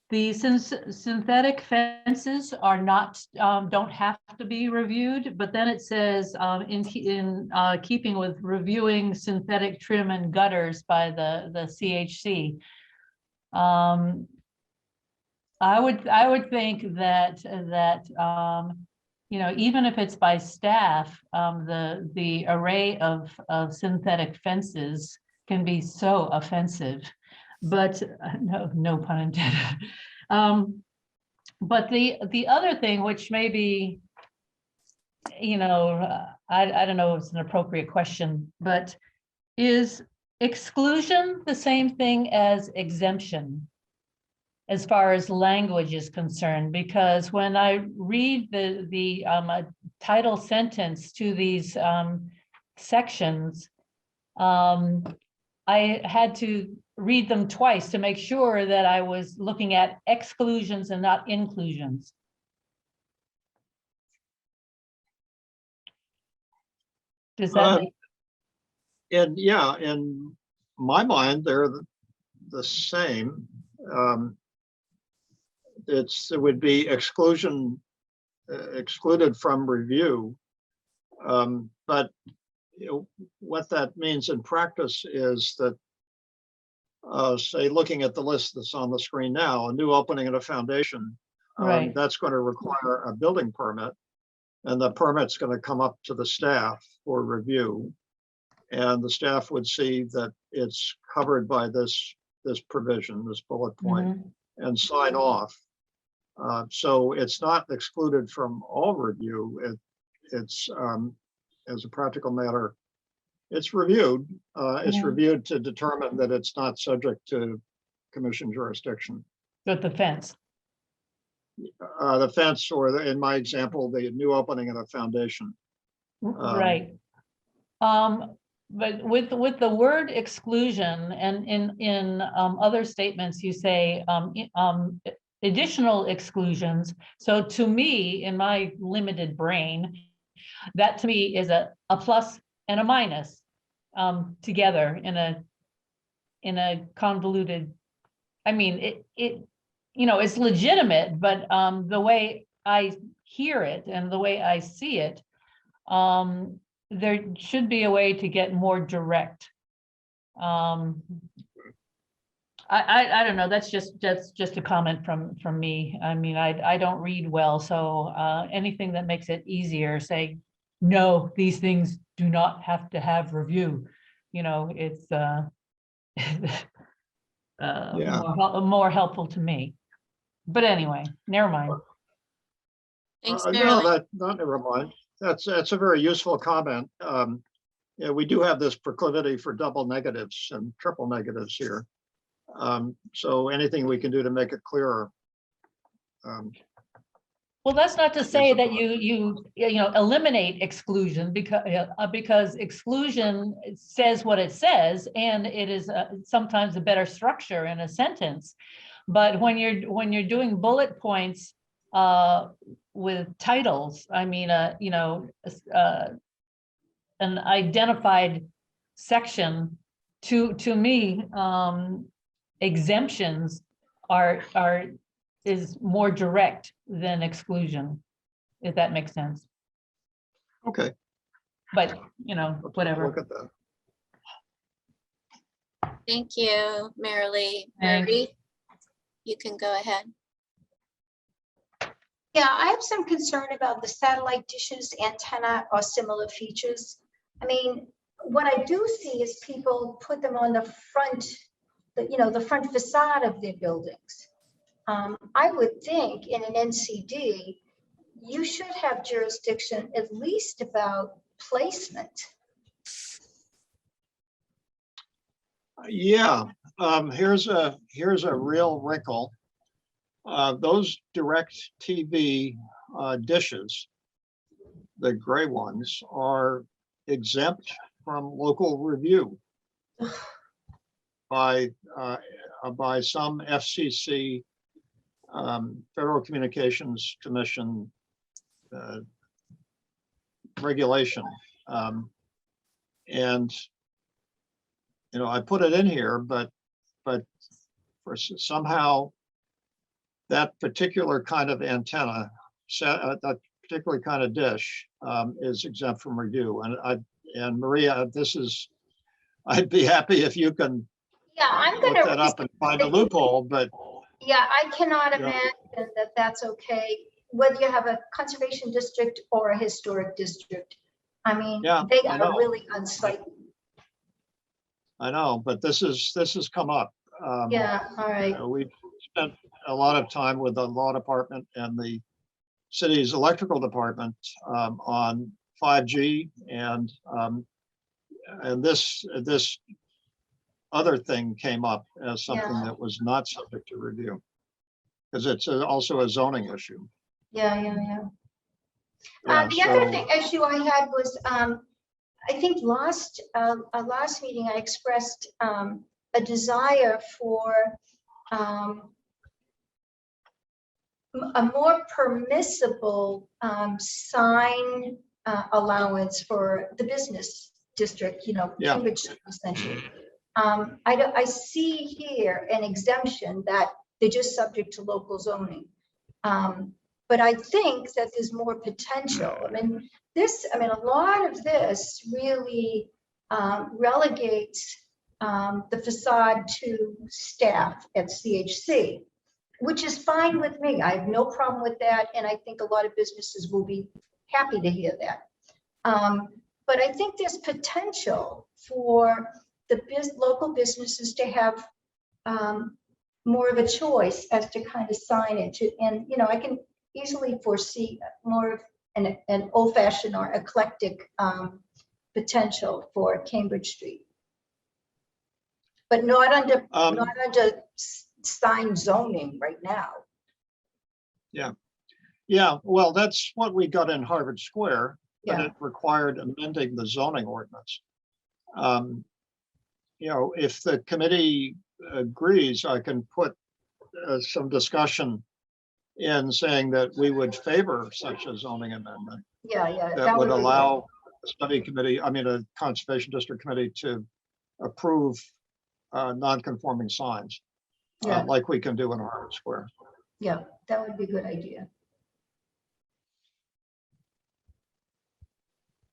The synthetic fences are not, don't have to be reviewed, but then it says in keeping with reviewing synthetic trim and gutters by the CHC. I would think that you know, even if it's by staff, the array of synthetic fences can be so offensive, but no pun intended. But the other thing, which maybe, you know, I don't know if it's an appropriate question, but is exclusion the same thing as exemption as far as language is concerned? Because when I read the title sentence to these sections, I had to read them twice to make sure that I was looking at exclusions and not inclusions. Does that make And yeah, in my mind, they're the same. It would be exclusion, excluded from review. But you know, what that means in practice is that, say, looking at the list that's on the screen now, a new opening at a foundation, right? that's going to require a building permit, and the permit's going to come up to the staff for review. And the staff would see that it's covered by this provision, this bullet point, and sign off. So it's not excluded from all review. It's as a practical matter, it's reviewed. It's reviewed to determine that it's not subject to commission jurisdiction. With the fence. The fence, or in my example, the new opening of a foundation. Right. But with the word exclusion, and in other statements, you say additional exclusions. So to me, in my limited brain, that to me is a plus and a minus together in a convoluted. I mean, it you know, it's legitimate, but the way I hear it and the way I see it, there should be a way to get more direct. I don't know. That's just a comment from me. I mean, I don't read well, so anything that makes it easier, say, no, these things do not have to have review. You know, it's more helpful to me. But anyway, never mind. Thanks, No, Marilyn. never mind. That's a very useful comment. Yeah, we do have this proclivity for double negatives and triple negatives here. So anything we can do to make it clearer. Well, that's not to say that you know, eliminate exclusion, because exclusion says what it says, and it is sometimes a better structure in a sentence. But when you're doing bullet points with titles, I mean, you know, an identified section, to me, exemptions is more direct than exclusion, if that makes sense. Okay. But, you know, whatever. Look at that. Thank you, Marilee. Thanks. Marie, you can go ahead. Yeah, I have some concern about the satellite dishes, antenna, or similar features. I mean, what I do see is people put them on the front, the front facade of their buildings. I would think in an NCD, you should have jurisdiction at least about placement. Yeah, here's a real wrinkle. Those direct TV dishes, the gray ones, are exempt from local review by some FCC, Federal Communications Commission regulation. And, you know, I put it in here, but for somehow that particular kind of antenna, that particular kind of dish is exempt from review. And Maria, this is, I'd be happy if you can Yeah, I'm look that gonna, up and find a loophole, but yeah, I cannot Yeah. imagine that that's okay, whether you have a conservation district or a historic district. I mean, Yeah, they I are know. really unsightly. I know, but this has come up. Yeah, all right. We've spent a lot of time with the law department and the city's electrical department on 5G and this other thing came up as something Yeah. that was not subject to review because it's also a zoning issue. Yeah. Yeah, The other so issue I had was, I think last meeting, I expressed a desire for a more permissible sign allowance for the business district, you know, Yeah. Cambridge essentially. I see here an exemption that they're just subject to local zoning. But I think that there's more potential. I mean, a lot of this really relegates the facade to staff at CHC, which is fine with me. I have no problem with that. And I think a lot of businesses will be happy to hear that. But I think there's potential for the local businesses to have more of a choice as to kind of signage. And, you know, I can easily foresee more of an old-fashioned or eclectic potential for Cambridge Street. But not under sign zoning right now. yeah, well, that's what we got in Harvard Square, but Yeah. it required amending the zoning ordinance. You know, if the committee agrees, I can put some discussion in saying that we would favor such a zoning amendment Yeah. that would be allow a study committee, a conservation district committee to approve non-conforming signs, good. Yeah, like we can do in Harvard Square. yeah, that would be a good idea.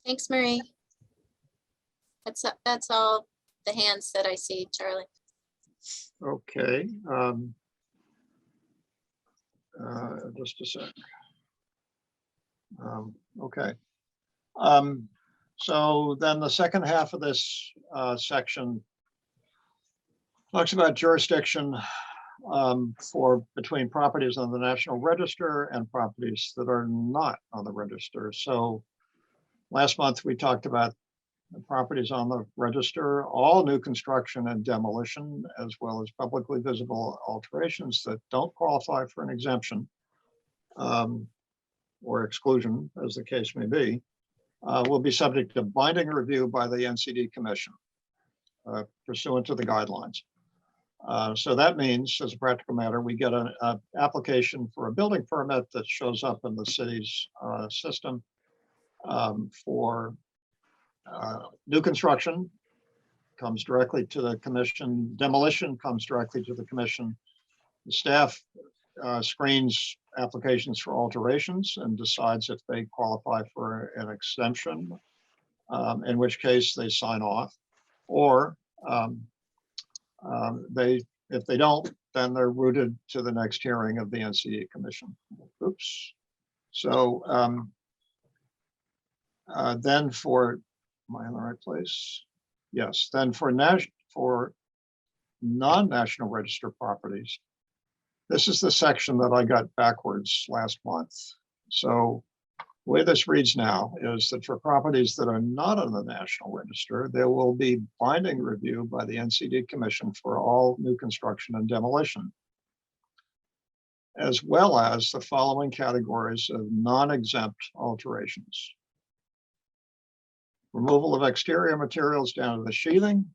Thanks, Marie. That's all the hands that I see, Charlie. Okay. Just a sec. Okay. So then the second half of this section talks about jurisdiction for between properties on the National Register and properties that are not on the register. So last month we talked about the properties on the register, all new construction and demolition, as well as publicly visible alterations that don't qualify for an exemption or exclusion, as the case may be, will be subject to binding review by the NCD Commission pursuant to the guidelines. So that means, as a practical matter, we get an application for a building permit that shows up in the city's system for new construction, comes directly to the commission. Demolition comes directly to the commission. The staff screens applications for alterations and decides if they qualify for an exemption, in which case they sign off, or if they don't, then they're routed to the next hearing of the NCD Commission. Oops. So then for, am I in the right place? Yes, then for non-national register properties, this is the section that I got backwards last month. So the way this reads now is that for properties that are not on the National Register, there will be binding review by the NCD Commission for all new construction and demolition, as well as the following categories of non-exempt alterations. Removal of exterior materials down to the sheathing,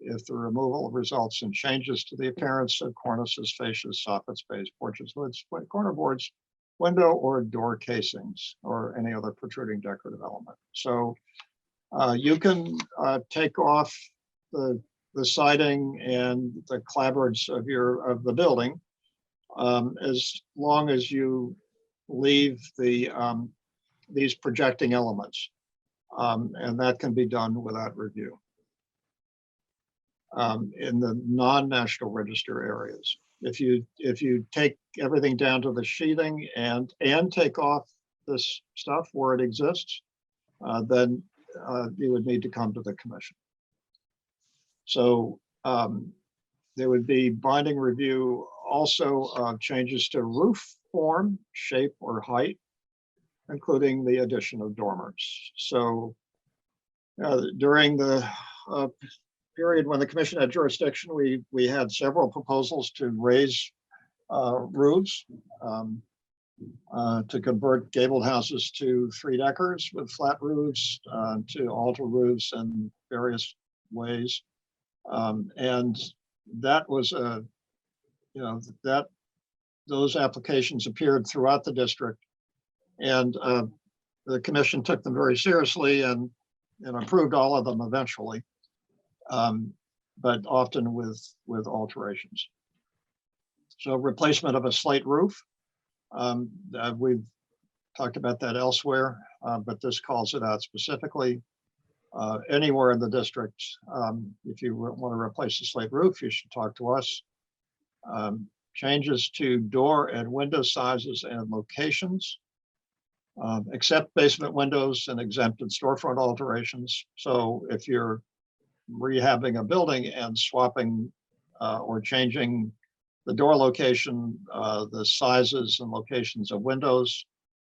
if the removal results in changes to the appearance of cornices, fascias, soffits, bays, porches, hoods, corner boards, window or door casings, or any other protruding decorative element. So You can take off the siding and the clapboards of the building, as long as you leave these projecting elements. And that can be done without review. In the non-National Register areas, if you take everything down to the sheathing and take off this stuff where it exists, then you would need to come to the commission. So there would be binding review also of changes to roof form, shape, or height, including the addition of dormers. So during the period when the commission had jurisdiction, we had several proposals to raise roofs, to convert gabled houses to 3-deckers with flat roofs, to alter roofs in various ways. And that was those applications appeared throughout the district, and the commission took them very seriously and approved all of them eventually, but often with alterations. So replacement of a slate roof, we've talked about that elsewhere, but this calls it out specifically. Anywhere in the district, if you want to replace the slate roof, you should talk to us. Changes to door and window sizes and locations, except basement windows and exempted storefront alterations. So if you're rehabbing a building and swapping or changing the door location, the sizes and locations of windows,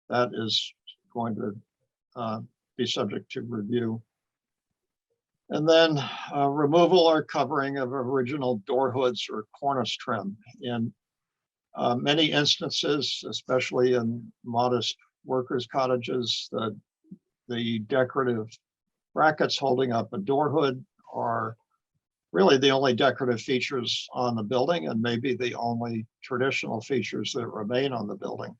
that is going to be subject to review. And then removal or covering of original door hoods or cornice trim. In many instances, especially in modest workers' cottages, the decorative brackets holding up a door hood are really the only decorative features on the building, and maybe the only traditional features that remain on the building.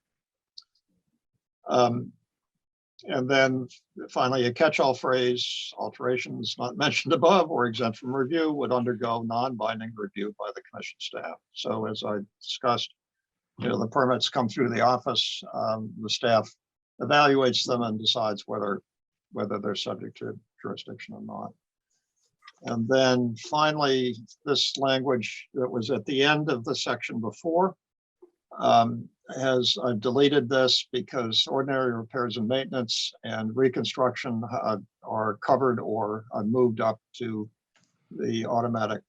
And then finally, a catch-all phrase, alterations not mentioned above or exempt from review would undergo non-binding review by the commission staff. So as I discussed, the permits come through the office, the staff evaluates them and decides whether they're subject to jurisdiction or not. And then finally, this language that was at the end of the section before has deleted this because ordinary repairs and maintenance and reconstruction are covered or moved up to the automatic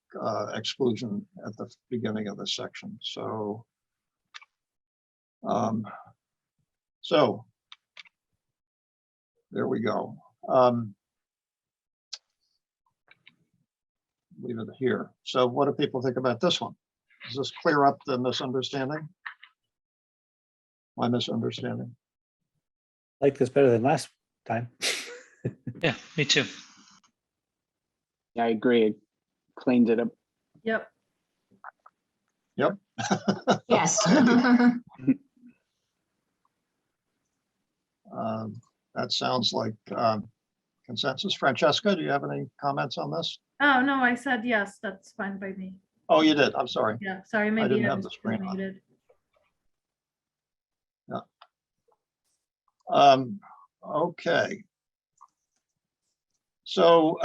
exclusion at the beginning of the section. So, there we go. Leave it here. So what do people think about this one? Does this clear up the misunderstanding? My misunderstanding? Like this better than last time. Yeah, me too. Yeah, I agree. It cleaned it up. Yep. Yep. Yes. That sounds like consensus. Francesca, do you have any comments on this? Oh, no, I said yes, that's fine by me. Oh, you did. I'm sorry. Yeah, sorry, maybe didn't I have was the screen on. muted. Okay. So,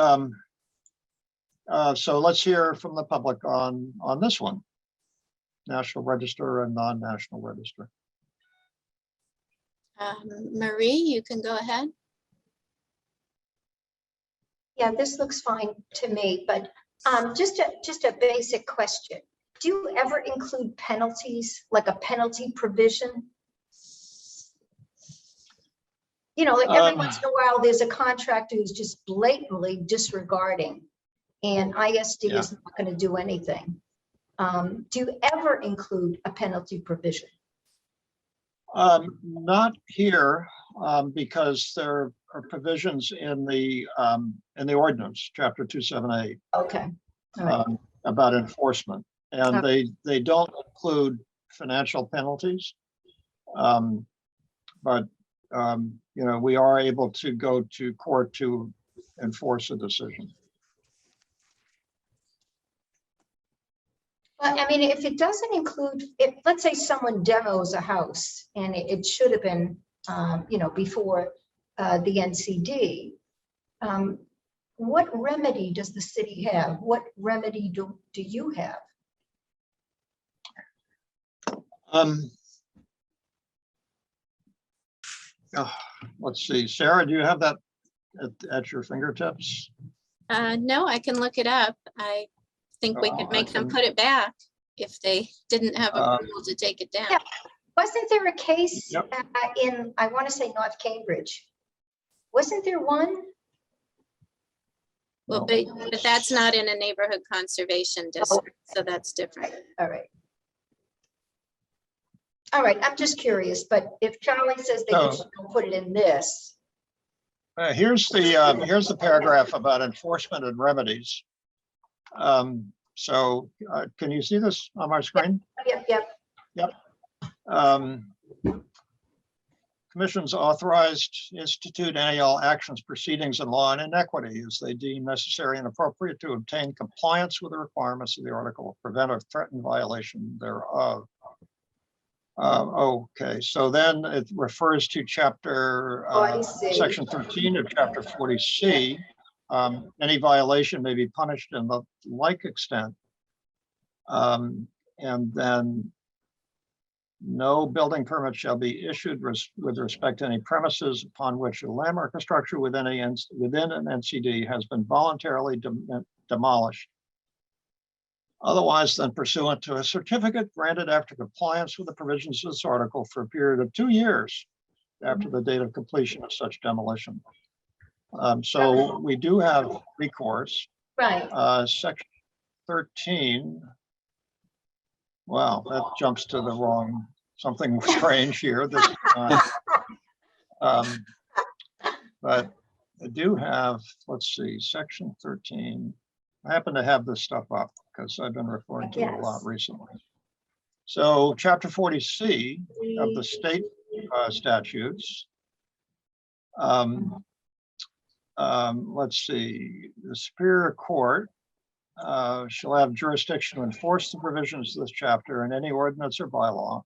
so let's hear from the public on this one. National Register and non-national register. Marie, you can go ahead. Yeah, this looks fine to me, but just a basic question. Do you ever include penalties, like a penalty provision? Like every once in a while, there's a contractor who's just blatantly disregarding, and ISD is not going to do anything. Do you ever include a penalty provision? Not here, because there are provisions in the ordinance, chapter 278. Okay. All right. About enforcement, and they don't include financial penalties. But we are able to go to court to enforce a decision. Well, I mean, if it doesn't include, if, let's say someone demos a house and it should have been, you know, before the NCD, what remedy does the city have? What remedy do you have? Let's see, Sarah, do you have that at your fingertips? No, I can look it up. I think we Oh, could I make them can- put it back if they didn't have approval to take it down. Yeah. Wasn't there a case Yep. in, I want to say North Cambridge? Wasn't there one? Well, No. but that's not in a neighborhood conservation district, so that's different. All right. All right, I'm just curious, but if Charlie says they So- just don't put it in this, Here's the paragraph about enforcement and remedies. So can you see this on my screen? yep, Commissions authorized to institute any all actions, proceedings, and law and inequity as they deem necessary and appropriate to obtain compliance with the requirements of the article, prevent or threaten violation thereof. Okay, so then it refers to chapter, 40C. section 13 of chapter 40C. Any violation may be punished in the like extent. And then no building permit shall be issued with respect to any premises upon which a landmark or structure within an NCD has been voluntarily demolished. Otherwise than pursuant to a certificate granted after compliance with the provisions of this article for a period of 2 years after the date of completion of such demolition. So we do have recourse. right. Section 13. Wow, that jumps to the wrong, something strange here. But I do have, let's see, section 13. I happen to have this stuff up because I've been referring to it a lot Yes. recently. So chapter 40C of the state statutes. Let's see, the Superior Court shall have jurisdiction to enforce the provisions of this chapter in any ordinance or bylaw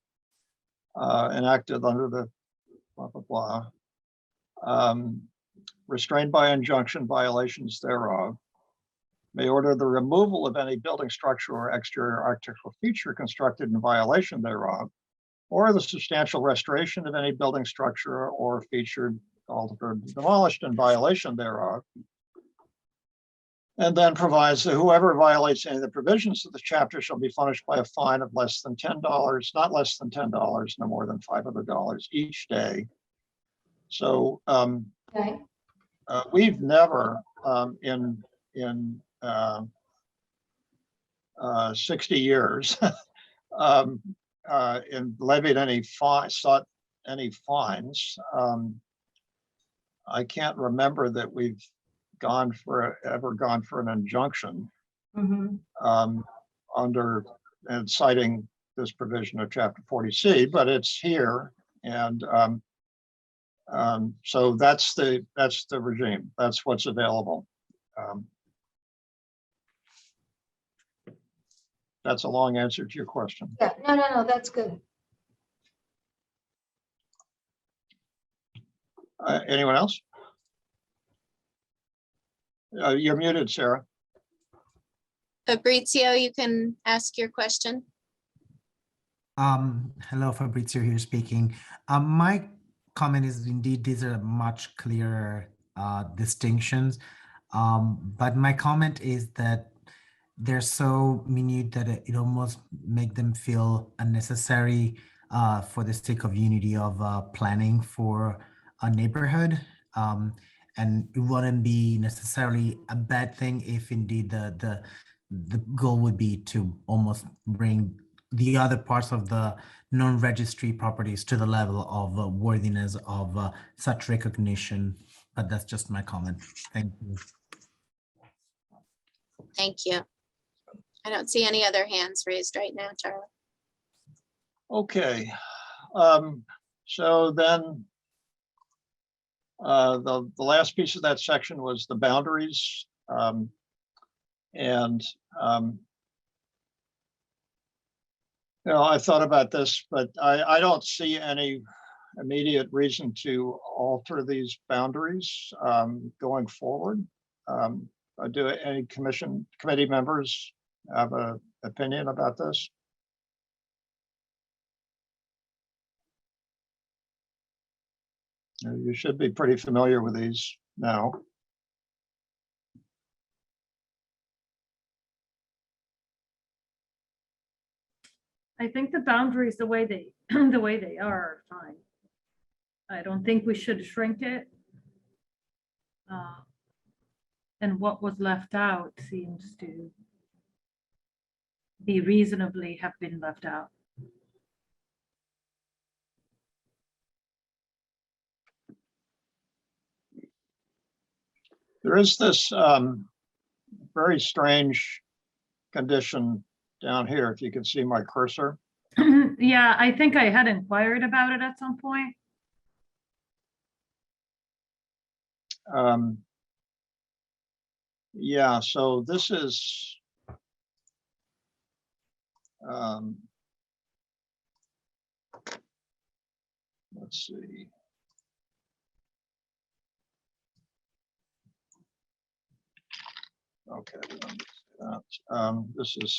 enacted under the blah, blah, blah. Restrained by injunction violations thereof. May order the removal of any building structure or exterior architectural feature constructed in violation thereof, or the substantial restoration of any building structure or feature altered, demolished in violation thereof. And then provides that whoever violates any of the provisions of the chapter shall be punished by a fine of less than $10, not less than $10, no more than $500 each day. So Okay. we've never in 60 years levied any sought any fines. I can't remember that we've ever gone for an injunction under and citing this provision of chapter 40C, but it's here, and so that's the regime. That's what's available. That's a long answer to your question. Yeah, no, that's good. Anyone else? You're muted, Sarah. Fabrizio, you can ask your question. Hello, Fabrizio here speaking. My comment is indeed these are much clearer distinctions, but my comment is that they're so minute that it almost make them feel unnecessary for the sake of unity of planning for a neighborhood. And it wouldn't be necessarily a bad thing if indeed the goal would be to almost bring the other parts of the non-registry properties to the level of worthiness of such recognition. But that's just my comment. Thank you. Thank you. I don't see any other hands raised right now, Charlie. Okay. So then The last piece of that section was the boundaries. And you know, I thought about this, but I don't see any immediate reason to alter these boundaries going forward. Do any committee members have an opinion about this? You should be pretty familiar with these now. I think the boundaries, the way they are fine. I don't think we should shrink it. And what was left out seems to be reasonably have been left out. There is this very strange condition down here, if you can see my cursor. Yeah, I think I had inquired about it at some point. Yeah, so this is let's see. Okay, let me see that. This is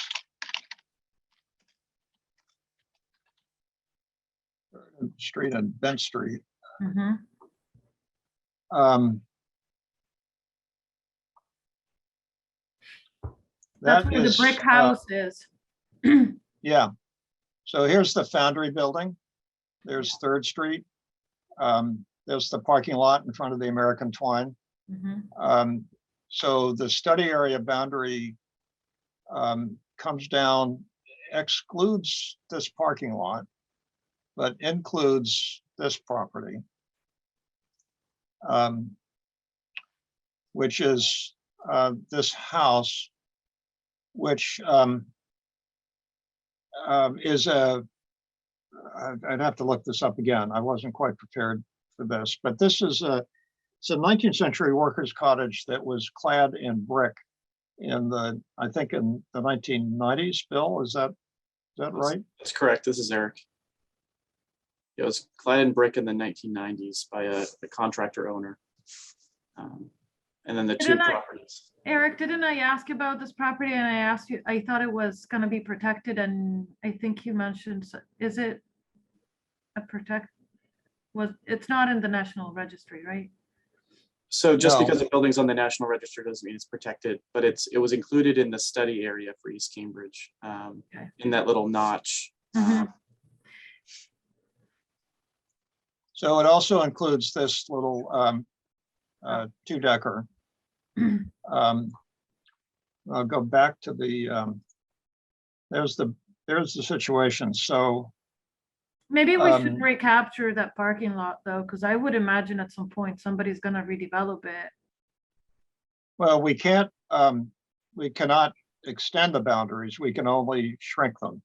street and Bent Street. Mm-hmm. That's where the brick house is. Yeah. So here's the Foundry building. There's 3rd Street. There's the parking lot in front of the American Twine. Mm-hmm. So the study area boundary comes down, excludes this parking lot, but includes this property, which is this house, which is I'd have to look this up again. I wasn't quite prepared for this, but this is it's a 19th century workers' cottage that was clad in brick in the, I think in the 1990s. Bill, is that right? That's correct. This is Eric. It was clad in brick in the 1990s by a contractor owner. And then the two properties. Eric, didn't I ask about this property and I asked you, I thought it was going to be protected, and I think you mentioned, is it a it's not in the National Registry, right? So just No. because the building's on the National Register doesn't mean it's protected, but it was included in the study area for East Cambridge, in that little notch. Mm-hmm. So it also includes this little 2-decker. I'll go back to the there's the situation. So maybe we should recapture that parking lot though, because I would imagine at some point somebody's going to redevelop it. well, we cannot extend the boundaries. We can only shrink them.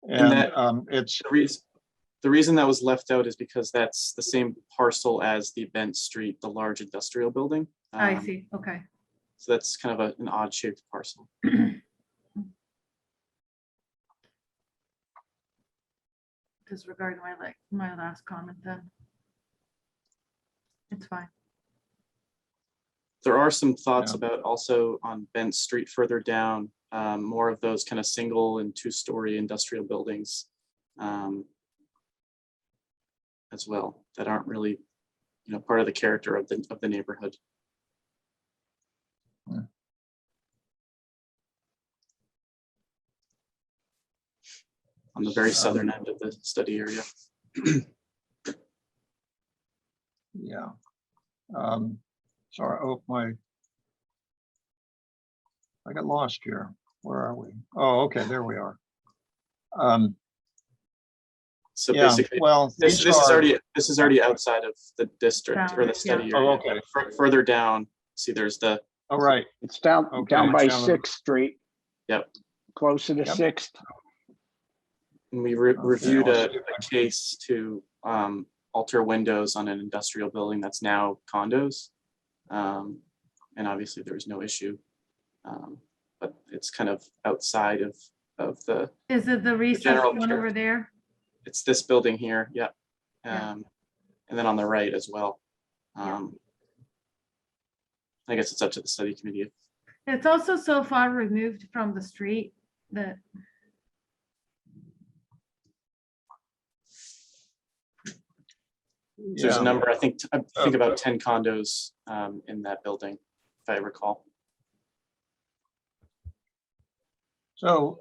And that, it's the reason that was left out is because that's the same parcel as the Bent Street, the large industrial building. I see. Okay. So that's kind of an odd shaped parcel. Disregard my last comment then. It's fine. There are some thoughts about also on Bent Street further down, more of those kind of single and 2-story industrial buildings as well that aren't really, part of the character of the neighborhood. On the very southern end of the study area. Yeah. Sorry. Oh, I got lost here. Where are we? Oh, okay. There we are. So yeah, basically, well, this is already outside of the district or the study area. Oh, okay. Further down, see, there's the. Oh, right. It's down by 6th Street. Yep. Closer to 6th. And we reviewed a case to alter windows on an industrial building that's now condos. And obviously there was no issue. But it's kind of outside of the, Is it the recess general one over there? it's this building here, yeah. Yeah. And then on the right as well. I guess it's up to the study committee. It's also so far removed from the street that So there's a Yeah. number, I think about 10 condos in that building, if I recall. So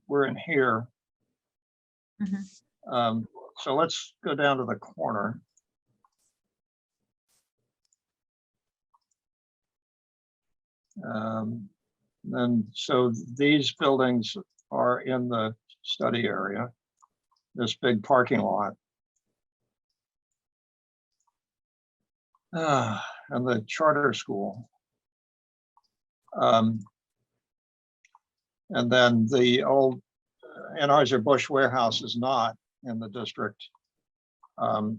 we're in here. Mhm. So let's go down to the corner. Then, so these buildings are in the study area, this big parking lot. And the charter school. And then the old Anheuser-Busch warehouse is not in the district. And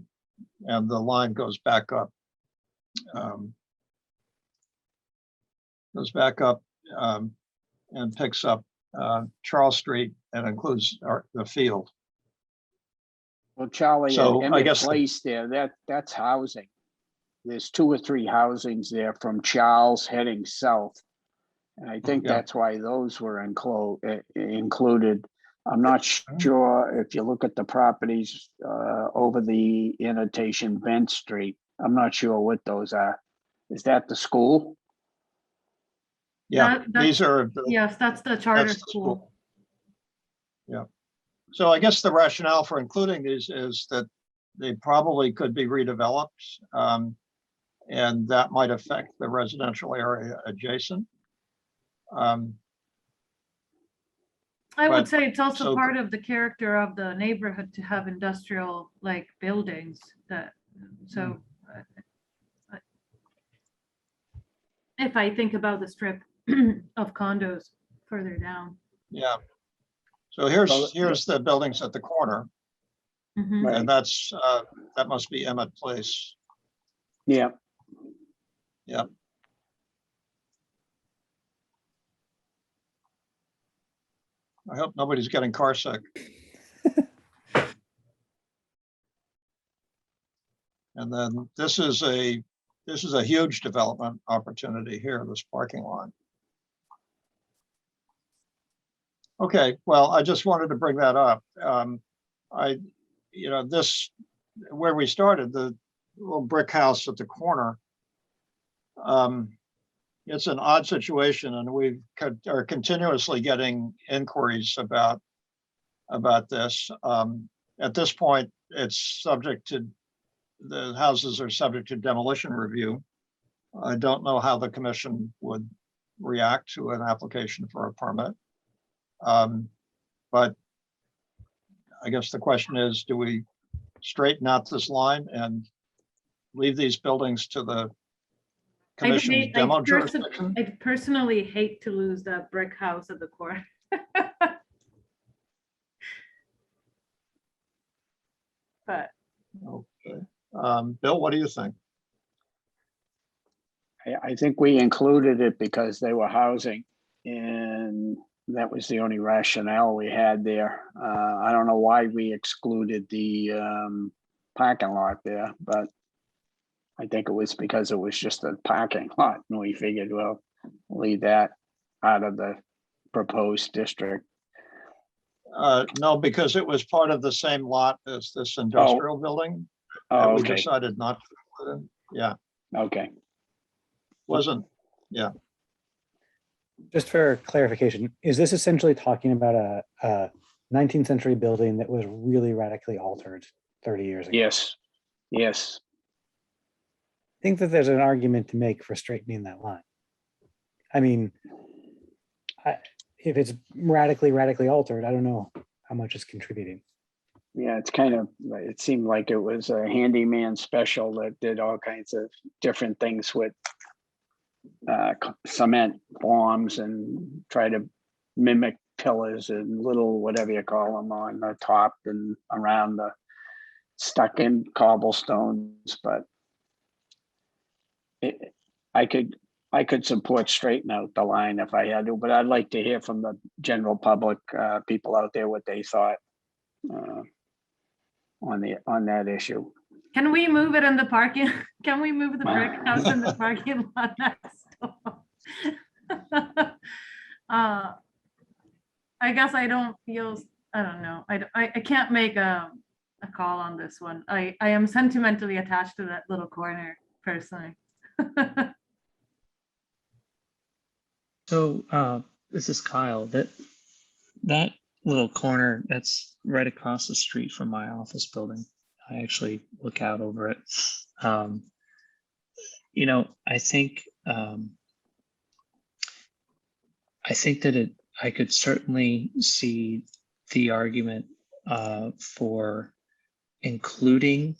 the line goes back up. And picks up Charles Street and includes the field. Well, Charlie, So, at I Emmett guess the- Place there, that's housing. There's 2 or 3 housings there from Charles heading south. And I think Yeah. that's why those were included. I'm not sure if you look at the properties over the annotation Vent Street. I'm not sure what those are. Is that the school? Yeah, That's- these are. yes, that's the charter That's the school. school. Yeah. So I guess the rationale for including these is that they probably could be redeveloped. And that might affect the residential area adjacent. I would but- say it's also so- part of the character of the neighborhood to have industrial like buildings that, so. If I think about the strip of condos further down. Yeah. So here's the buildings at the corner, Mhm. Right. and that must be Emmett Place. Yeah. Yeah. I hope nobody's getting car sick. And then this is a huge development opportunity here, this parking lot. Okay, well, I just wanted to bring that up. This, where we started, the little brick house at the corner. It's an odd situation, and we are continuously getting inquiries about this. At this point, the houses are subject to demolition review. I don't know how the commission would react to an application for a permit. But I guess the question is, do we straighten out this line and leave these buildings to the commission's demo jurisdiction? I personally hate to lose that brick house at the corner. But Okay. Bill, what do you think? I think we included it because they were housing, and that was the only rationale we had there. I don't know why we excluded the parking lot there, but I think it was because it was just a parking lot, and we figured, well, leave that out of the proposed district. No, because it was part of the same lot as this industrial building. Oh, And we okay, decided not to include it. Yeah, okay. wasn't, Just for clarification, is this essentially talking about a 19th century building that was really radically altered 30 years ago? Yes, yes. I think that there's an argument to make for straightening that line. I mean, if it's radically altered, I don't know how much it's contributing. Yeah, it's kind of, it seemed like it was a handyman special that did all kinds of different things with cement forms and try to mimic pillars and little, whatever you call them, on the top and around the stuck in cobblestones, but I could support straighten out the line if I had to, but I'd like to hear from the general public, people out there, what they thought on that issue. Can we move it in the parking? Can we move the brick house in the parking lot next door? I guess I don't feel, I don't know. I can't make a call on this one. I am sentimentally attached to that little corner personally. So this is Kyle. That little corner that's right across the street from my office building. I actually look out over it. You know, I think that I could certainly see the argument for including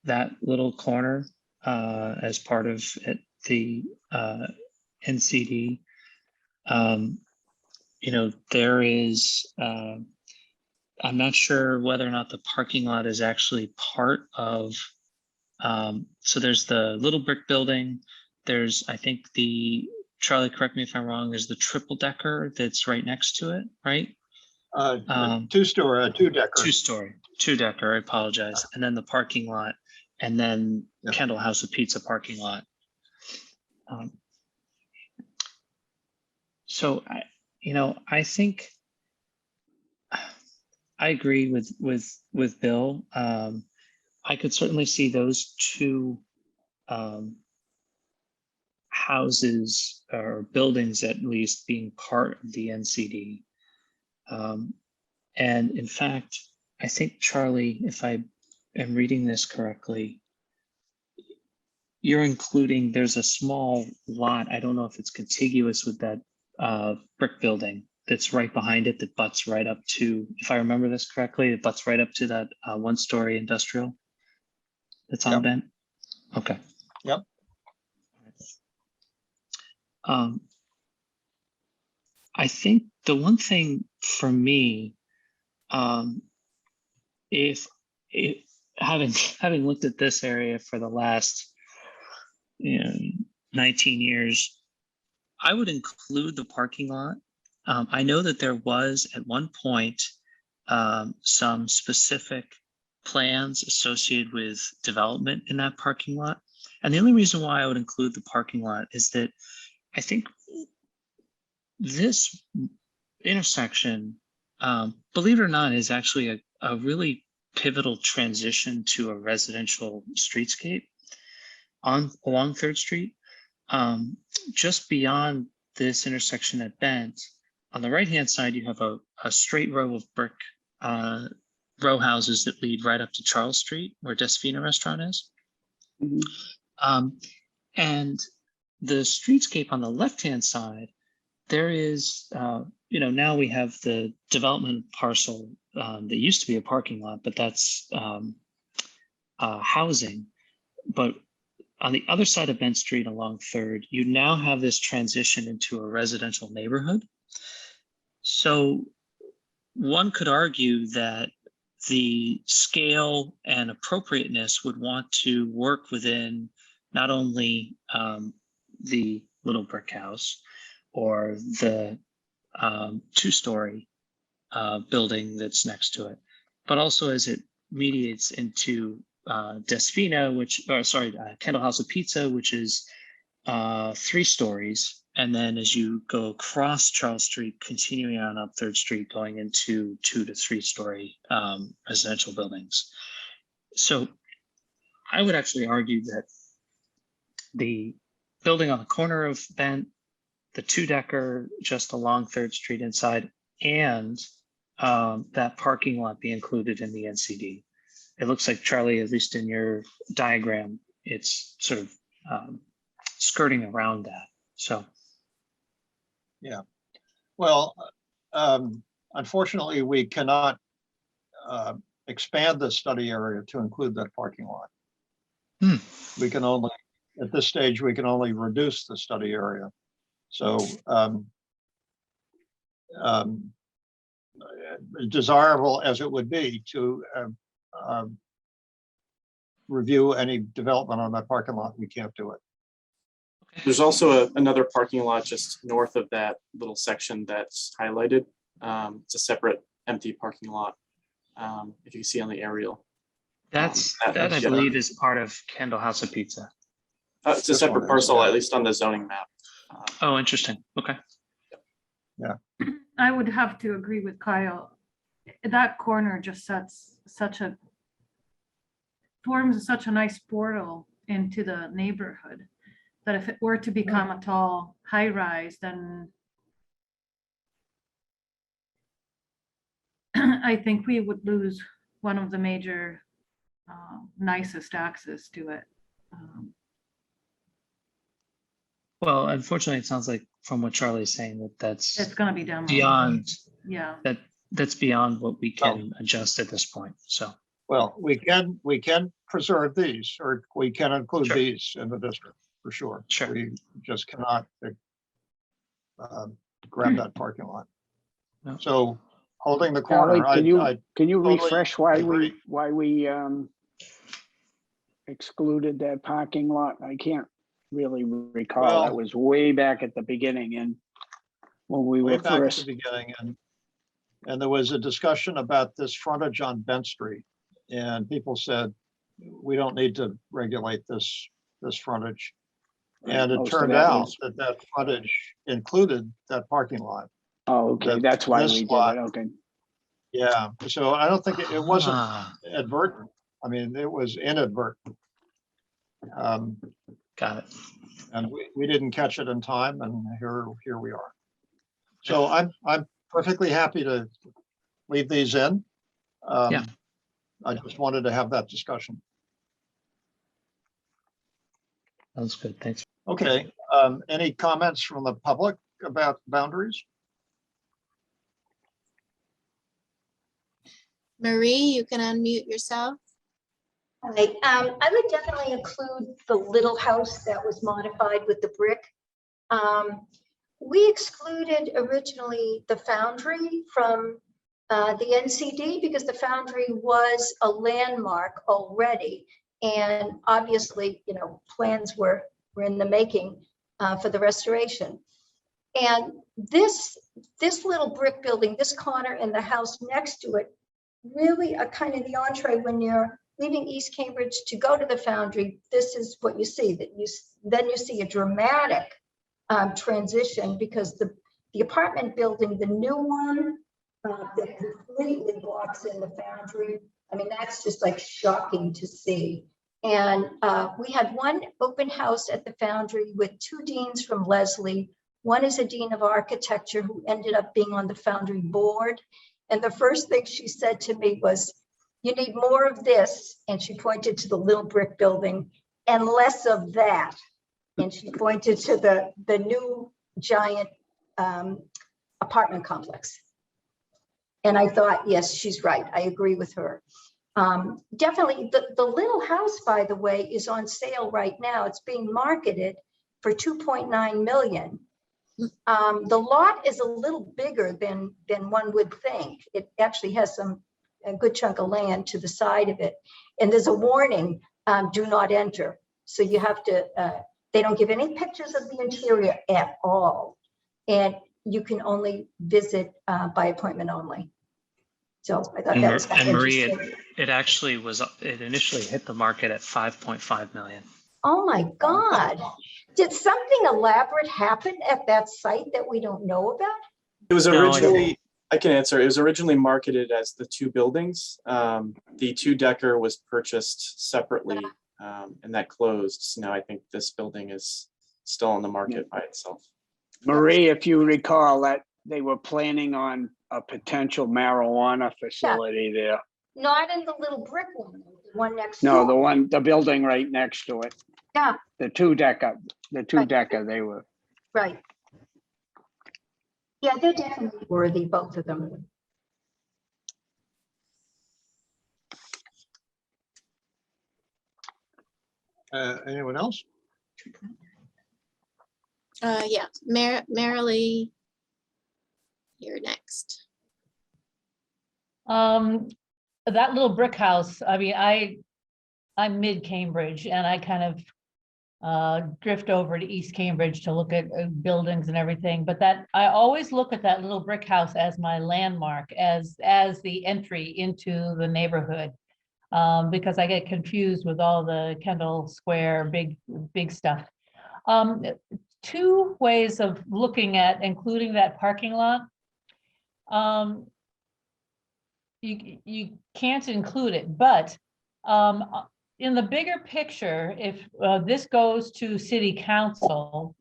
that little corner as part of the NCD. You know, there is, I'm not sure whether or not the parking lot is actually part of, so there's the little brick building. There's, I think Charlie, correct me if I'm wrong, there's the triple decker that's right next to it, right? Two-story, two-decker. Two-decker, I apologize. And then the parking lot, and then Kendall House of Pizza parking lot. So I think I agree with Bill. I could certainly see those two houses or buildings at least being part of the NCD. And in fact, I think, Charlie, if I am reading this correctly, you're including, there's a small lot, I don't know if it's contiguous with that brick building that's right behind it that butts right up to, if I remember this correctly, it butts right up to that one-story industrial that's on Bent. Okay. Yep. I think the one thing for me, if having looked at this area for the last 19 years, I would include the parking lot. I know that there was at one point some specific plans associated with development in that parking lot. And the only reason why I would include the parking lot is that I think this intersection, believe it or not, is actually a really pivotal transition to a residential streetscape along 3rd Street. Just beyond this intersection at Bent, on the right-hand side, you have a straight row of brick row houses that lead right up to Charles Street, where Desfina restaurant is. Mm-hmm. And the streetscape on the left-hand side, there is, now we have the development parcel that used to be a parking lot, but that's housing. But on the other side of Bent Street along 3rd, you now have this transition into a residential neighborhood. So one could argue that the scale and appropriateness would want to work within not only the little brick house or the 2-story building that's next to it, but also as it mediates into Desfina, Kendall House of Pizza, which is 3 stories. And then as you go across Charles Street, continuing on up 3rd Street, going into 2 to 3 story residential buildings. So I would actually argue that the building on the corner of Bent, the 2-decker just along 3rd Street inside, and that parking lot be included in the NCD. It looks like, Charlie, at least in your diagram, it's sort of skirting around that. So. Yeah. Well, unfortunately, we cannot expand the study area to include that parking lot. We can only, at this stage, we can only reduce the study area. So desirable as it would be to review any development on that parking lot, we can't do it. There's also another parking lot just north of that little section that's highlighted. It's a separate empty parking lot. If you see on the aerial. That I believe is part of Kendall House of Pizza. It's a This one separate is, parcel, yeah. at least on the zoning map. Oh, interesting. Okay. I would have to agree with Kyle. That corner just forms such a nice portal into the neighborhood that if it were to become a tall high rise, then I think we would lose one of the major nicest access to it. Well, unfortunately, it sounds like from what Charlie's saying that It's that's gonna be down. beyond Yeah. that's beyond what we can adjust at this point. So Well, we can preserve these, or we can include Sure. these in the district, for sure. Sure. We just cannot grab that parking lot. No. So holding the Charlie, corner, can you totally refresh why agree. we excluded that parking lot? I can't really recall. Well- That was way back at the beginning and when we way were back at the first. beginning, and there was a discussion about this frontage on Bent Street. And people said, we don't need to regulate this frontage. And it Oh, so turned that out was- that frontage included that parking lot. Oh, okay, that that's why this we did lot- it, okay. Yeah, so I don't think it wasn't Ah, advertent. I mean, it was inadvertent. got it. And we didn't catch it in time, and here we are. So I'm perfectly happy to leave these in. Yeah. I just wanted to have that discussion. That's good. Thanks. Okay, any comments from the public about boundaries? Marie, you can unmute yourself. Right, I would definitely include the little house that was modified with the brick. We excluded originally the foundry from the NCD because the foundry was a landmark already. And obviously, you know, plans were in the making for the restoration. And this little brick building, this corner and the house next to it, really a kind of the entree when you're leaving East Cambridge to go to the foundry. This is what you see, then you see a dramatic transition because the apartment building, the new one that completely blocks in the foundry. I mean, that's just like shocking to see. And we had one open house at the foundry with two deans from Leslie. One is a dean of architecture who ended up being on the foundry board. And the first thing she said to me was, you need more of this. And she pointed to the little brick building and less of that. And she pointed to the new giant apartment complex. And I thought, yes, she's right. I agree with her. Definitely the little house, by the way, is on sale right now. It's being marketed for 2.9 million. The lot is a little bigger than one would think. It actually has a good chunk of land to the side of it. And there's a warning, do not enter. So you have to, they don't give any pictures of the interior at all. And you can only visit by appointment only. So I thought that was kind of And Marie, interesting. it initially hit the market at 5.5 million. Oh my God. Did something elaborate happen at that site that we don't know about? It was No, originally, I can answer, it was originally marketed as the two buildings. The two-decker was purchased separately and that closed. So now I think this building is still on the market by itself. Marie, if you recall that they were planning on a potential marijuana facility there. Not in the little brick one, the one next No, door. the building right next to it. Yeah, The two-decker, they were. right. Yeah, they're definitely worthy, both of them. Anyone else? Yeah, Marilee, you're next. That little brick house, I mean, I'm mid-Cambridge and I kind of drift over to East Cambridge to look at buildings and everything, but that I always look at that little brick house as my landmark, as the entry into the neighborhood, because I get confused with all the Kendall Square big stuff. Two ways of looking at including that parking lot. You can't include it, but in the bigger picture, if this goes to city council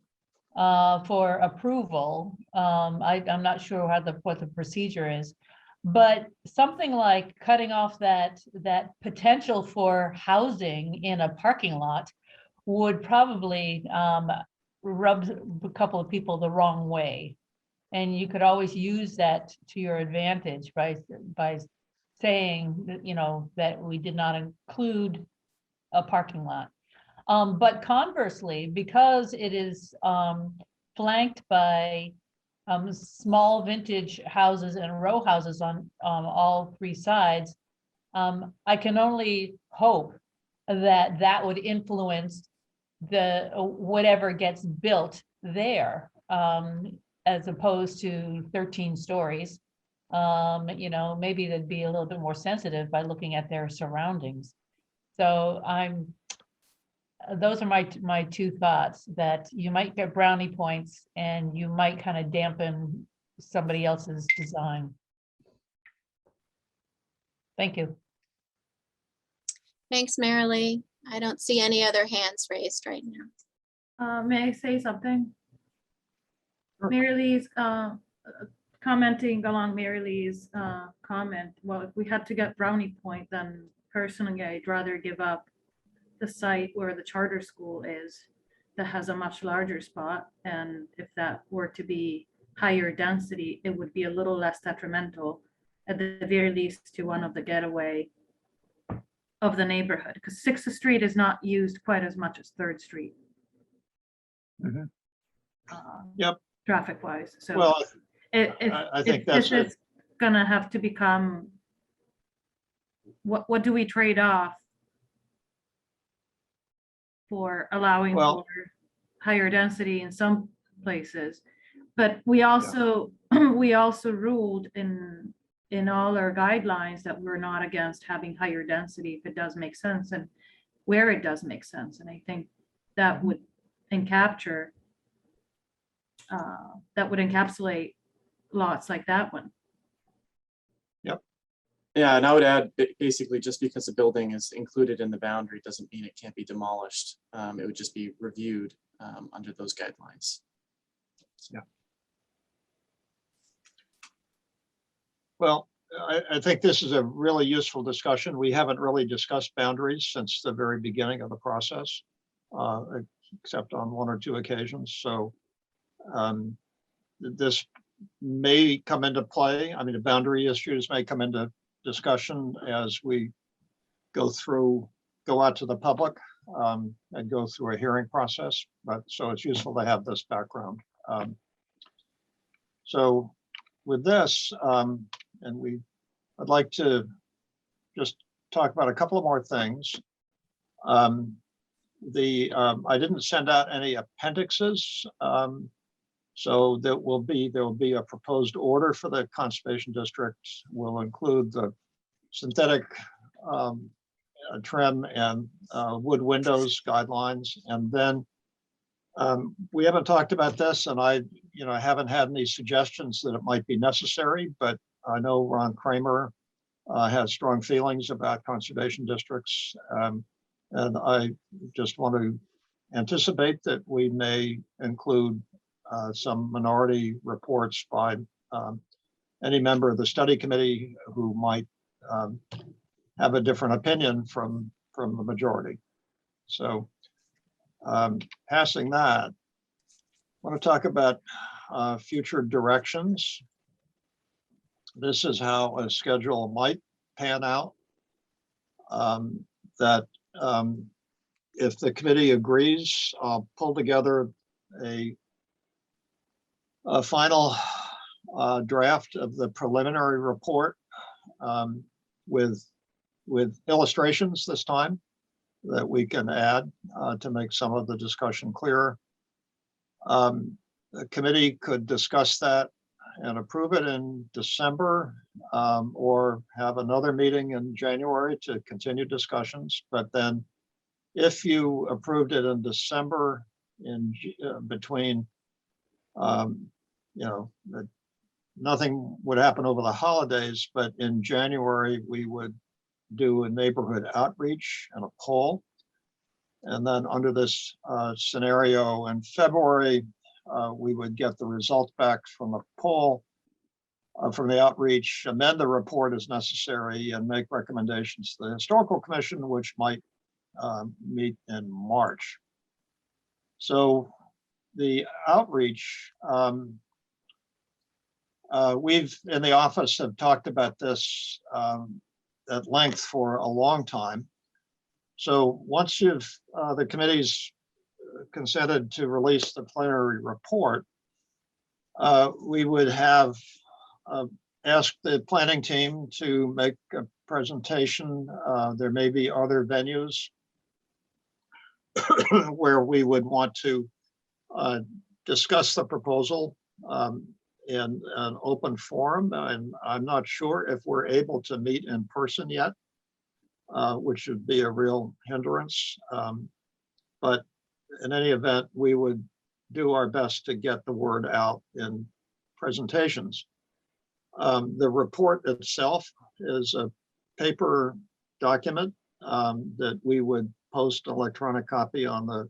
for approval, I'm not sure what the procedure is, but something like cutting off that potential for housing in a parking lot would probably rub a couple of people the wrong way. And you could always use that to your advantage by saying that, you know, that we did not include a parking lot. But conversely, because it is flanked by small vintage houses and row houses on all three sides, I can only hope that that would influence the whatever gets built there, as opposed to 13 stories. You know, maybe they'd be a little bit more sensitive by looking at their surroundings. So those are my two thoughts, that you might get brownie points and you might kind of dampen somebody else's design. Thank you. Thanks, Marilee. I don't see any other hands raised right now. May I say something? Sure. Marilee's commenting along Marilee's comment. Well, if we had to get brownie point, then personally, I'd rather give up the site where the charter school is, that has a much larger spot. And if that were to be higher density, it would be a little less detrimental, at the very least, to one of the getaway of the neighborhood, because 6th Street is not used quite as much as 3rd Street. Mhm. Yep. Traffic wise. So Well, I think that's this is gonna have to become, what do we trade off for allowing Well- for higher density in some places? But we also we also ruled in all our guidelines that we're not against having higher density if it does make sense and where it does make sense. And I think that would encapsulate lots like that one. Yeah, and I would add, basically, just because a building is included in the boundary doesn't mean it can't be demolished. It would just be reviewed under those guidelines. Yeah. Well, I think this is a really useful discussion. We haven't really discussed boundaries since the very beginning of the process, except on one or two occasions. So this may come into play. I mean, the boundary issues may come into discussion as we go out to the public and go through a hearing process. But so it's useful to have this background. So with this, I'd like to just talk about a couple of more things. I didn't send out any appendixes. So there will be a proposed order for the conservation district. Will include the synthetic trim and wood windows guidelines. And then we haven't talked about this, and I haven't had any suggestions that it might be necessary, but I know Ron Kramer has strong feelings about conservation districts. And I just want to anticipate that we may include some minority reports by any member of the study committee who might have a different opinion from the majority. So passing that, I want to talk about future directions. This is how a schedule might pan out. If the committee agrees, I'll pull together a final draft of the preliminary report with illustrations this time, that we can add to make some of the discussion clearer. The committee could discuss that and approve it in December, or have another meeting in January to continue discussions. But then if you approved it in December in between, nothing would happen over the holidays, but in January, we would do a neighborhood outreach and a poll. And then under this scenario in February, we would get the results back from the poll, from the outreach, amend the report as necessary, and make recommendations to the Historical Commission, which might meet in March. So the outreach, we've in the office have talked about this at length for a long time. So once the committee's consented to release the plenary report, we would have asked the planning team to make a presentation. There may be other venues where we would want to discuss the proposal in an open forum. And I'm not sure if we're able to meet in person yet, which would be a real hindrance. But in any event, we would do our best to get the word out in presentations. The report itself is a paper document that we would post electronic copy on the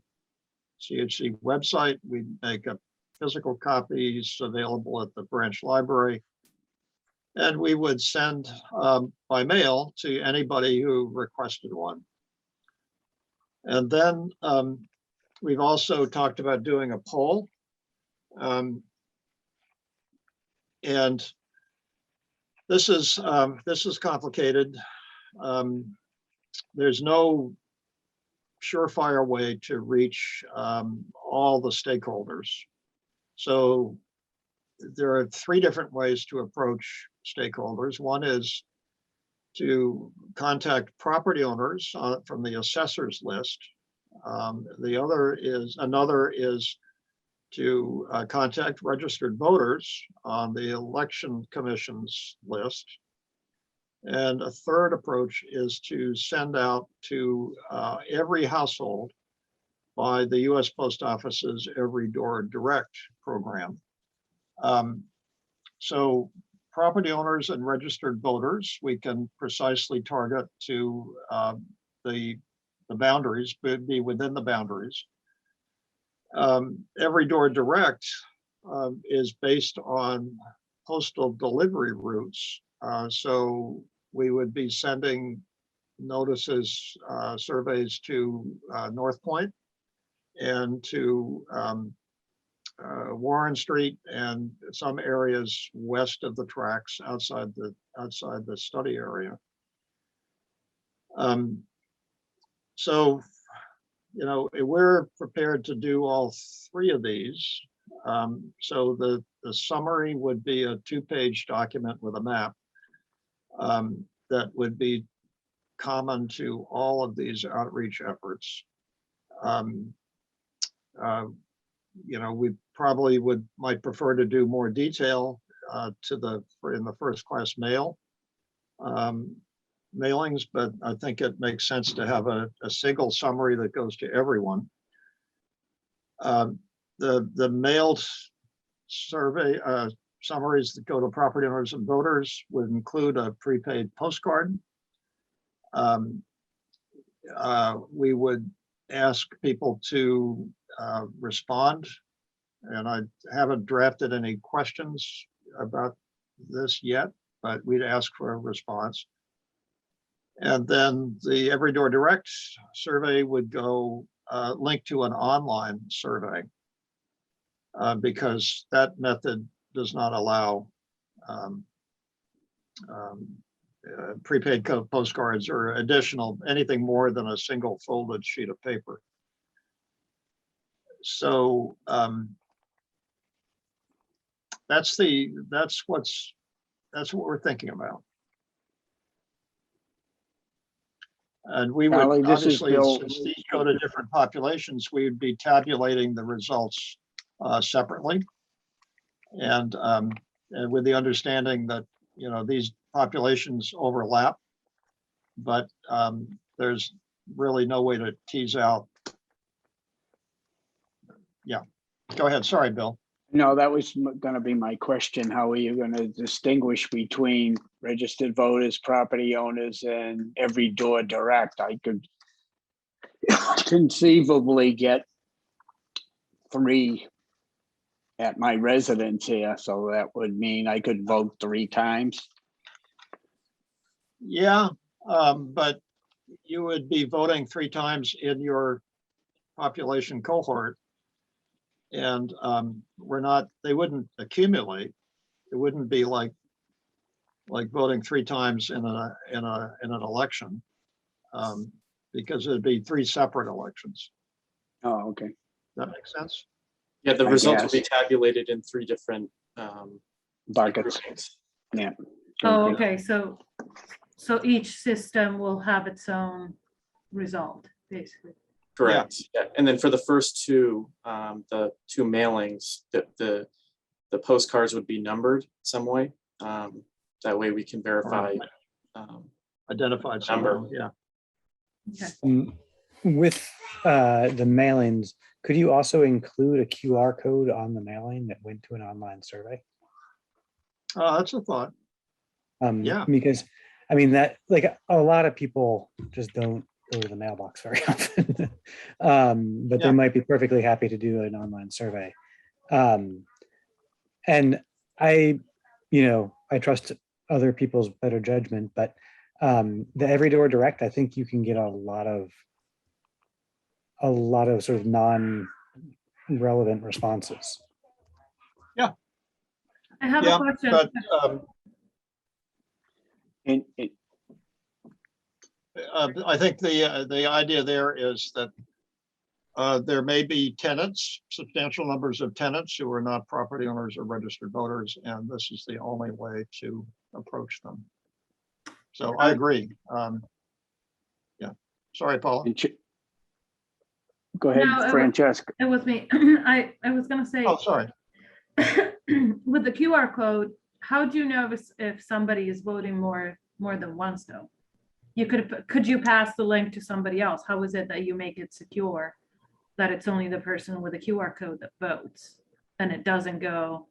CHC website. We make a physical copies available at the branch library. And we would send by mail to anybody who requested one. And then we've also talked about doing a poll. And this is complicated. There's no surefire way to reach all the stakeholders. So there are three different ways to approach stakeholders. One is to contact property owners from the assessors list. Another is to contact registered voters on the election commission's list. And a third approach is to send out to every household by the U.S. Post Office's Every Door Direct program. So property owners and registered voters, we can precisely target to the boundaries, but be within the boundaries. Every Door Direct is based on postal delivery routes. So we would be sending notices, surveys to North Point and to Warren Street and some areas west of the tracks outside the study area. So, we're prepared to do all three of these. So the summary would be a 2-page document with a map that would be common to all of these outreach efforts. We probably might prefer to do more detail in the first class mail mailings, but I think it makes sense to have a single summary that goes to everyone. The mailed survey summaries that go to property owners and voters would include a prepaid postcard. We would ask people to respond, and I haven't drafted any questions about this yet, but we'd ask for a response. And then the Every Door Direct survey would go link to an online survey because that method does not allow prepaid postcards or anything more than a single folded sheet of paper. So that's what we're thinking about. And we would, Charlie, this is obviously, Bill. since these go to different populations, we would be tabulating the results separately. And with the understanding that, you know, these populations overlap, but there's really no way to tease out. Yeah, go ahead. Sorry, Bill. No, that was gonna be my question. How are you gonna distinguish between registered voters, property owners, and every door direct? I could conceivably get 3 at my residence here, so that would mean I could vote 3 times. Yeah, but you would be voting 3 times in your population cohort. And they wouldn't accumulate. It wouldn't be like voting 3 times in an election, because it'd be 3 separate elections. Oh, okay. That makes sense? Yeah, the I results will be guess. tabulated in 3 different Buckets. groupings. Yeah. Oh, okay, so each system will have its own result, basically. Correct. Yeah. And then for the first 2, the 2 mailings, the postcards would be numbered some way. That way we can verify. Identified Number. somehow, yeah. Okay. With the mailings, could you also include a QR code on the mailing that went to an online survey? That's a thought. Yeah. Because I mean that, like, a lot of people just don't go to the mailbox very often, but they Yeah. might be perfectly happy to do an online survey. And I trust other people's better judgment, but the Every Door Direct, I think you can get a lot of sort of non-relevant responses. Yeah. I have Yeah, a question. but I think the idea there is that there may be tenants, substantial numbers of tenants who are not property owners or registered voters, and this is the only way to approach them. So I agree. Yeah. Sorry, Paula. Go ahead, No, Francesca. It was me. I was gonna say. Oh, sorry. With the QR code, how do you know if somebody is voting more than once though? Could you pass the link to somebody else? How is it that you make it secure that it's only the person with a QR code that votes and it doesn't go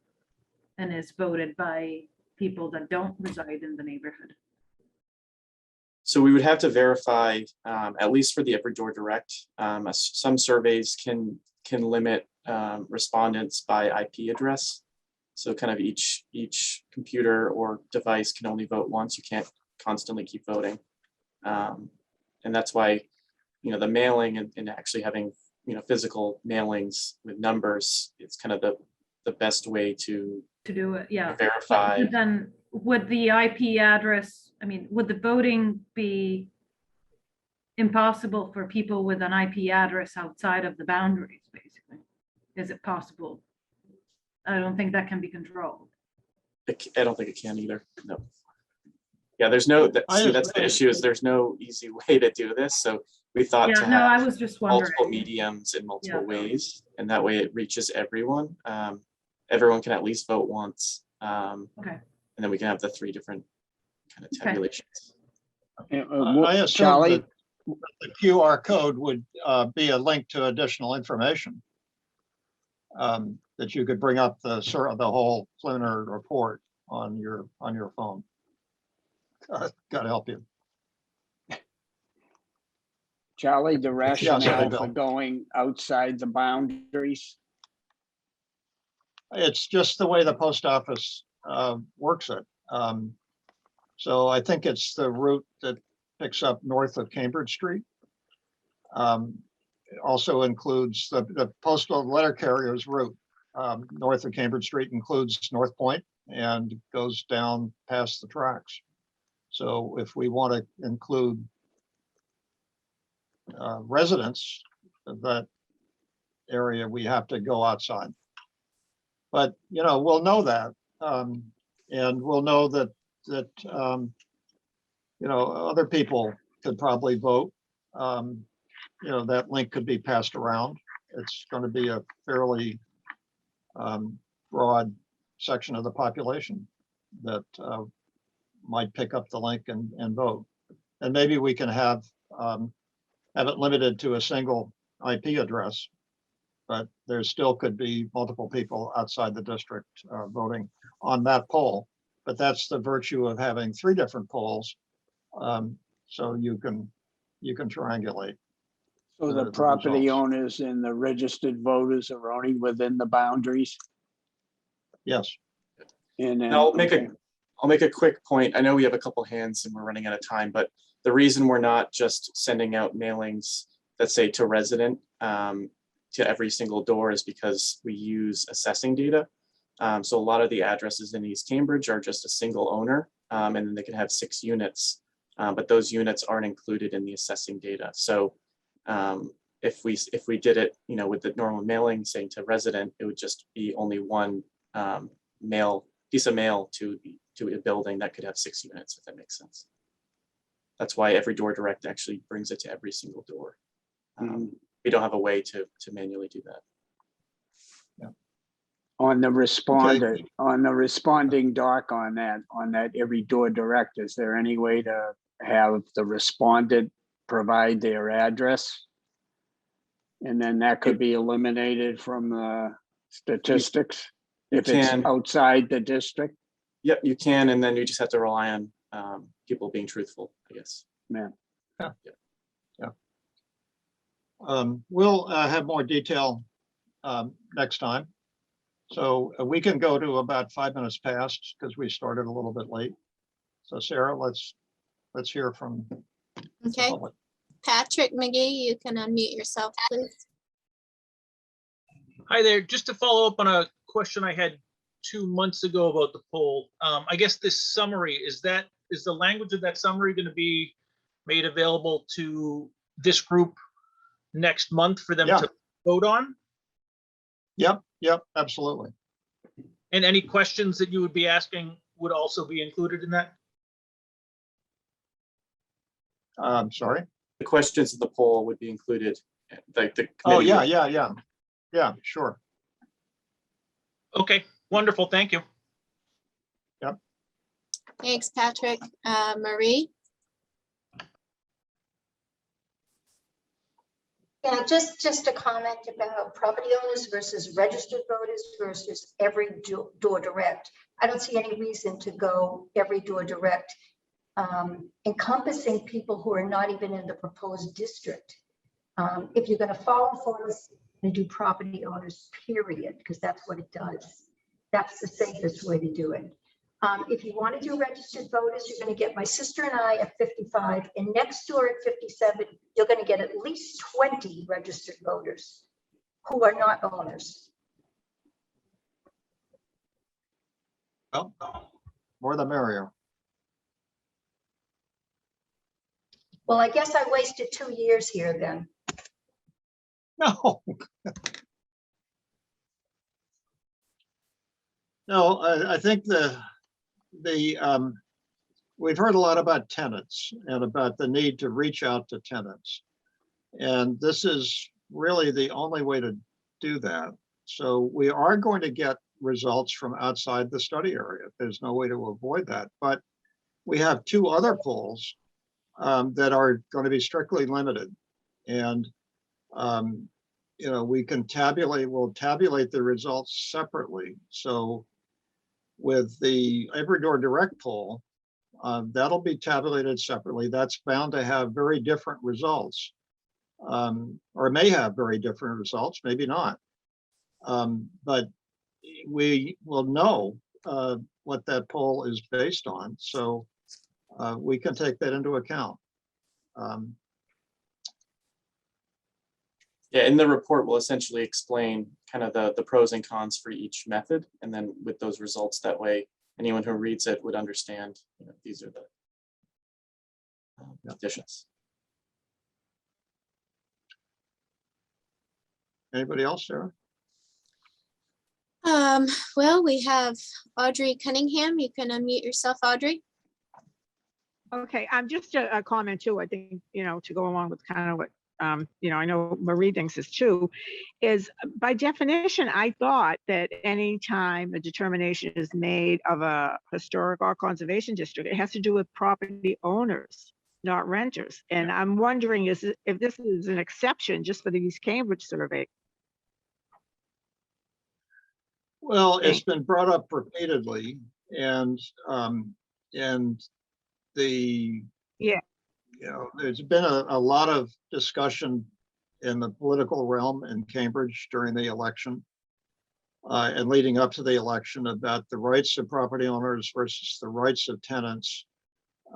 and is voted by people that don't reside in the neighborhood? So we would have to verify, at least for the Every Door Direct. Some surveys can limit respondents by IP address. So kind of each computer or device can only vote once. You can't constantly keep voting. And that's why, the mailing and actually having, physical mailings with numbers, it's kind of the best way to do it, yeah. Verify. But then would the IP address, would the voting be impossible for people with an IP address outside of the boundaries, basically? Is it possible? I don't think that can be controlled. I don't think it can either. No. Yeah, that's the issue, is there's no easy way to do this. So we thought to have I was just wondering. multiple mediums in multiple ways, and that way it reaches everyone. Everyone can at least vote once. Okay. And then we can have the 3 different kind of tabulations. I assume Charlie, that the QR code would be a link to additional information that you could bring up the whole preliminary report on your phone. God help you. Charlie, the rationale Bill. for going outside the boundaries. It's just the way the post office works it. So I think it's the route that picks up north of Cambridge Street. It also includes the postal letter carrier's route. North of Cambridge Street includes North Point and goes down past the tracks. So if we want to include residents of that area, we have to go outside. But we'll know that, and we'll know that other people could probably vote. You know, that link could be passed around. It's going to be a fairly broad section of the population that might pick up the link and vote. And maybe we can have it limited to a single IP address, but there still could be multiple people outside the district voting on that poll. But that's the virtue of having 3 different polls, so you can triangulate. So the property owners and the registered voters are only within the boundaries? Yes. And then, I'll make a quick point. I know we have a couple hands and we're running out of time, but the reason we're not just sending out mailings that say to resident to every single door is because we use assessing data. So a lot of the addresses in East Cambridge are just a single owner, and then they can have 6 units, but those units aren't included in the assessing data. So if we did it, you know, with the normal mailing saying to resident, it would just be only one piece of mail to a building that could have 6 units, if that makes sense. That's why every door direct actually brings it to every single door. We don't have a way to manually do that. Yeah. On the responding doc on that every door direct, is there any way to have the respondent provide their address? And then that could be eliminated from the statistics if it's outside the district? Yep, you can, and then you just have to rely on people being truthful, I guess. Yeah. We'll have more detail next time. So we can go to about 5 minutes past because we started a little bit late. So Sarah, let's hear from the Okay, public. Patrick McGee, you can unmute yourself, please. Hi there. Just to follow up on a question I had 2 months ago about the poll. I guess this summary, is the language of that summary going to be made available to this group next month for them to vote on? Yep, absolutely. And any questions that you would be asking would also be included in that? Sorry. The questions of the poll would be included. Like the Oh, committee yeah, sure. Okay, wonderful. Thank you. Yep. Thanks, Patrick. Marie? Yeah, just a comment about property owners versus registered voters versus every door direct. I don't see any reason to go every door direct, encompassing people who are not even in the proposed district. If you're going to follow forms and do property owners, period, because that's what it does. That's the safest way to do it. If you want to do registered voters, you're going to get my sister and I at 55, and next door at 57, you're going to get at least 20 registered voters who are not owners. Well, more the merrier. Well, I guess I wasted 2 years here then. No. No, I think we've heard a lot about tenants and about the need to reach out to tenants. And this is really the only way to do that. So we are going to get results from outside the study area. There's no way to avoid that. But we have 2 other polls that are going to be strictly limited. And you know, we'll tabulate the results separately. So with the every door direct poll, that'll be tabulated separately. That's bound to have very different results, or may have very different results, maybe not. But we will know what that poll is based on, so we can take that into account. Yeah, in the report, we'll essentially explain kind of the pros and cons for each method. And then with those results, that way, anyone who reads it would understand, you know, these are the additions. Anybody else, Sarah? Well, we have Audrey Cunningham. You can unmute yourself, Audrey. Okay, just a comment too, I think, to go along with kind of what, I know Marie thinks is true, is by definition, I thought that any time a determination is made of a historic or conservation district, it has to do with property owners, not renters. And I'm wondering if this is an exception just for the East Cambridge survey. Well, it's been brought up repeatedly, and the, there's been a lot of discussion in the political realm in Cambridge during the election and leading up to the election about the rights of property owners versus the rights of tenants.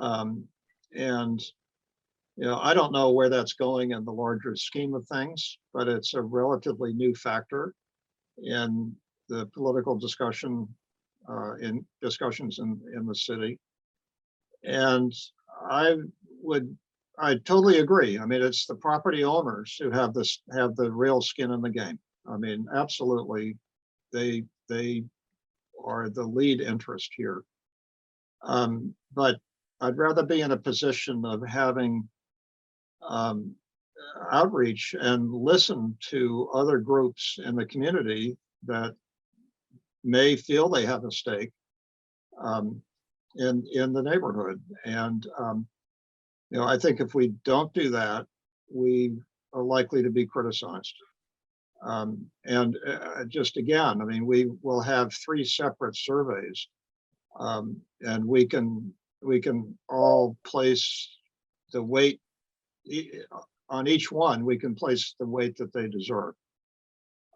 And I don't know where that's going in the larger scheme of things, but it's a relatively new factor in the political discussion, in discussions in the city. And I totally agree. I mean, it's the property owners who have the real skin in the game. I mean, absolutely, they are the lead interest here. But I'd rather be in a position of having outreach and listen to other groups in the community that may feel they have a stake in the neighborhood. And I think if we don't do that, we are likely to be criticized. Just again, I mean, we will have 3 separate surveys, and we can all place the weight on each one. We can place the weight that they deserve,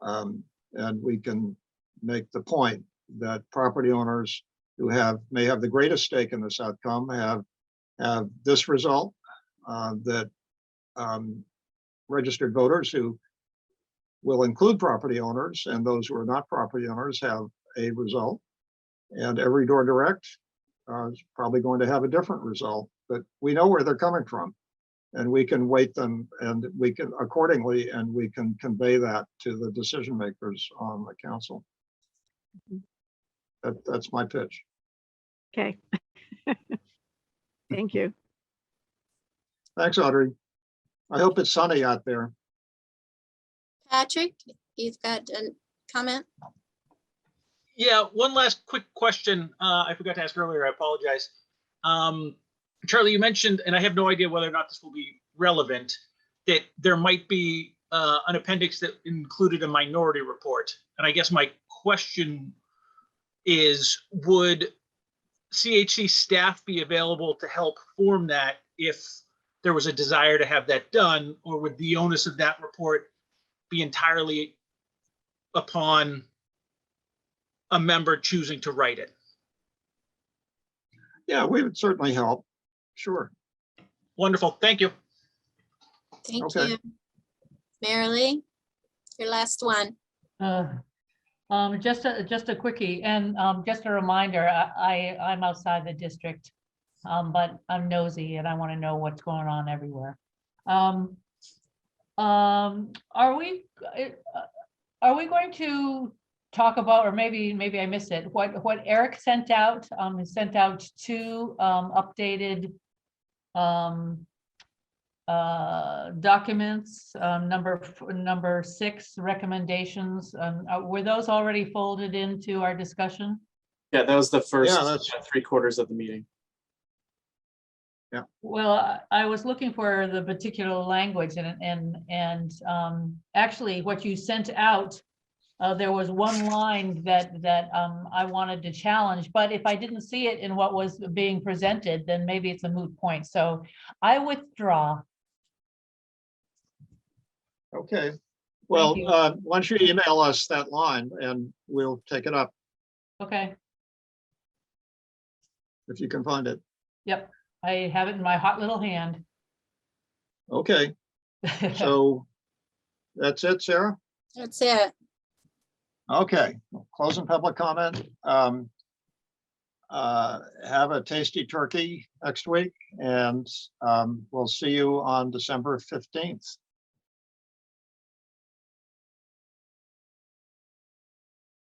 and we can make the point that property owners who may have the greatest stake in this outcome have this result, that registered voters who will include property owners and those who are not property owners have a result, and every door direct is probably going to have a different result, but we know where they're coming from, and we can weight them, and we can accordingly, and we can convey that to the decision makers on the council. That's my pitch. Okay. Thank you. Thanks, Audrey. I hope it's sunny out there. Patrick, you've got a comment? Yeah, one last quick question. I forgot to ask earlier. I apologize. Charlie, you mentioned, and I have no idea whether or not this will be relevant, that there might be an appendix that included a minority report. And I guess my question is, would CHC staff be available to help form that if there was a desire to have that done, or would the onus of that report be entirely upon a member choosing to write it? Yeah, we would certainly help. Sure. Wonderful. Thank you. Thank Okay. you. Marilee, your last one. Just a quickie, and just a reminder, I'm outside the district, but I'm nosy and I want to know what's going on everywhere. Are we going to talk about, or maybe I missed it, what Eric sent out? He sent out 2 updated documents, number 6 recommendations. Were those already folded into our discussion? Yeah, that was the first that's 3/4 of the meeting. Well, I was looking for the particular language, and actually what you sent out, there was one line that I wanted to challenge, but if I didn't see it in what was being presented, then maybe it's a moot point. So I withdraw. Okay. Well, you. why don't you email us that line and we'll take it up Okay. if you can find it. Yep. I have it in my hot little hand. Okay. So that's it, Sarah? That's it. Okay. Closing public comment. Have a tasty turkey next week, and we'll see you on December 15th.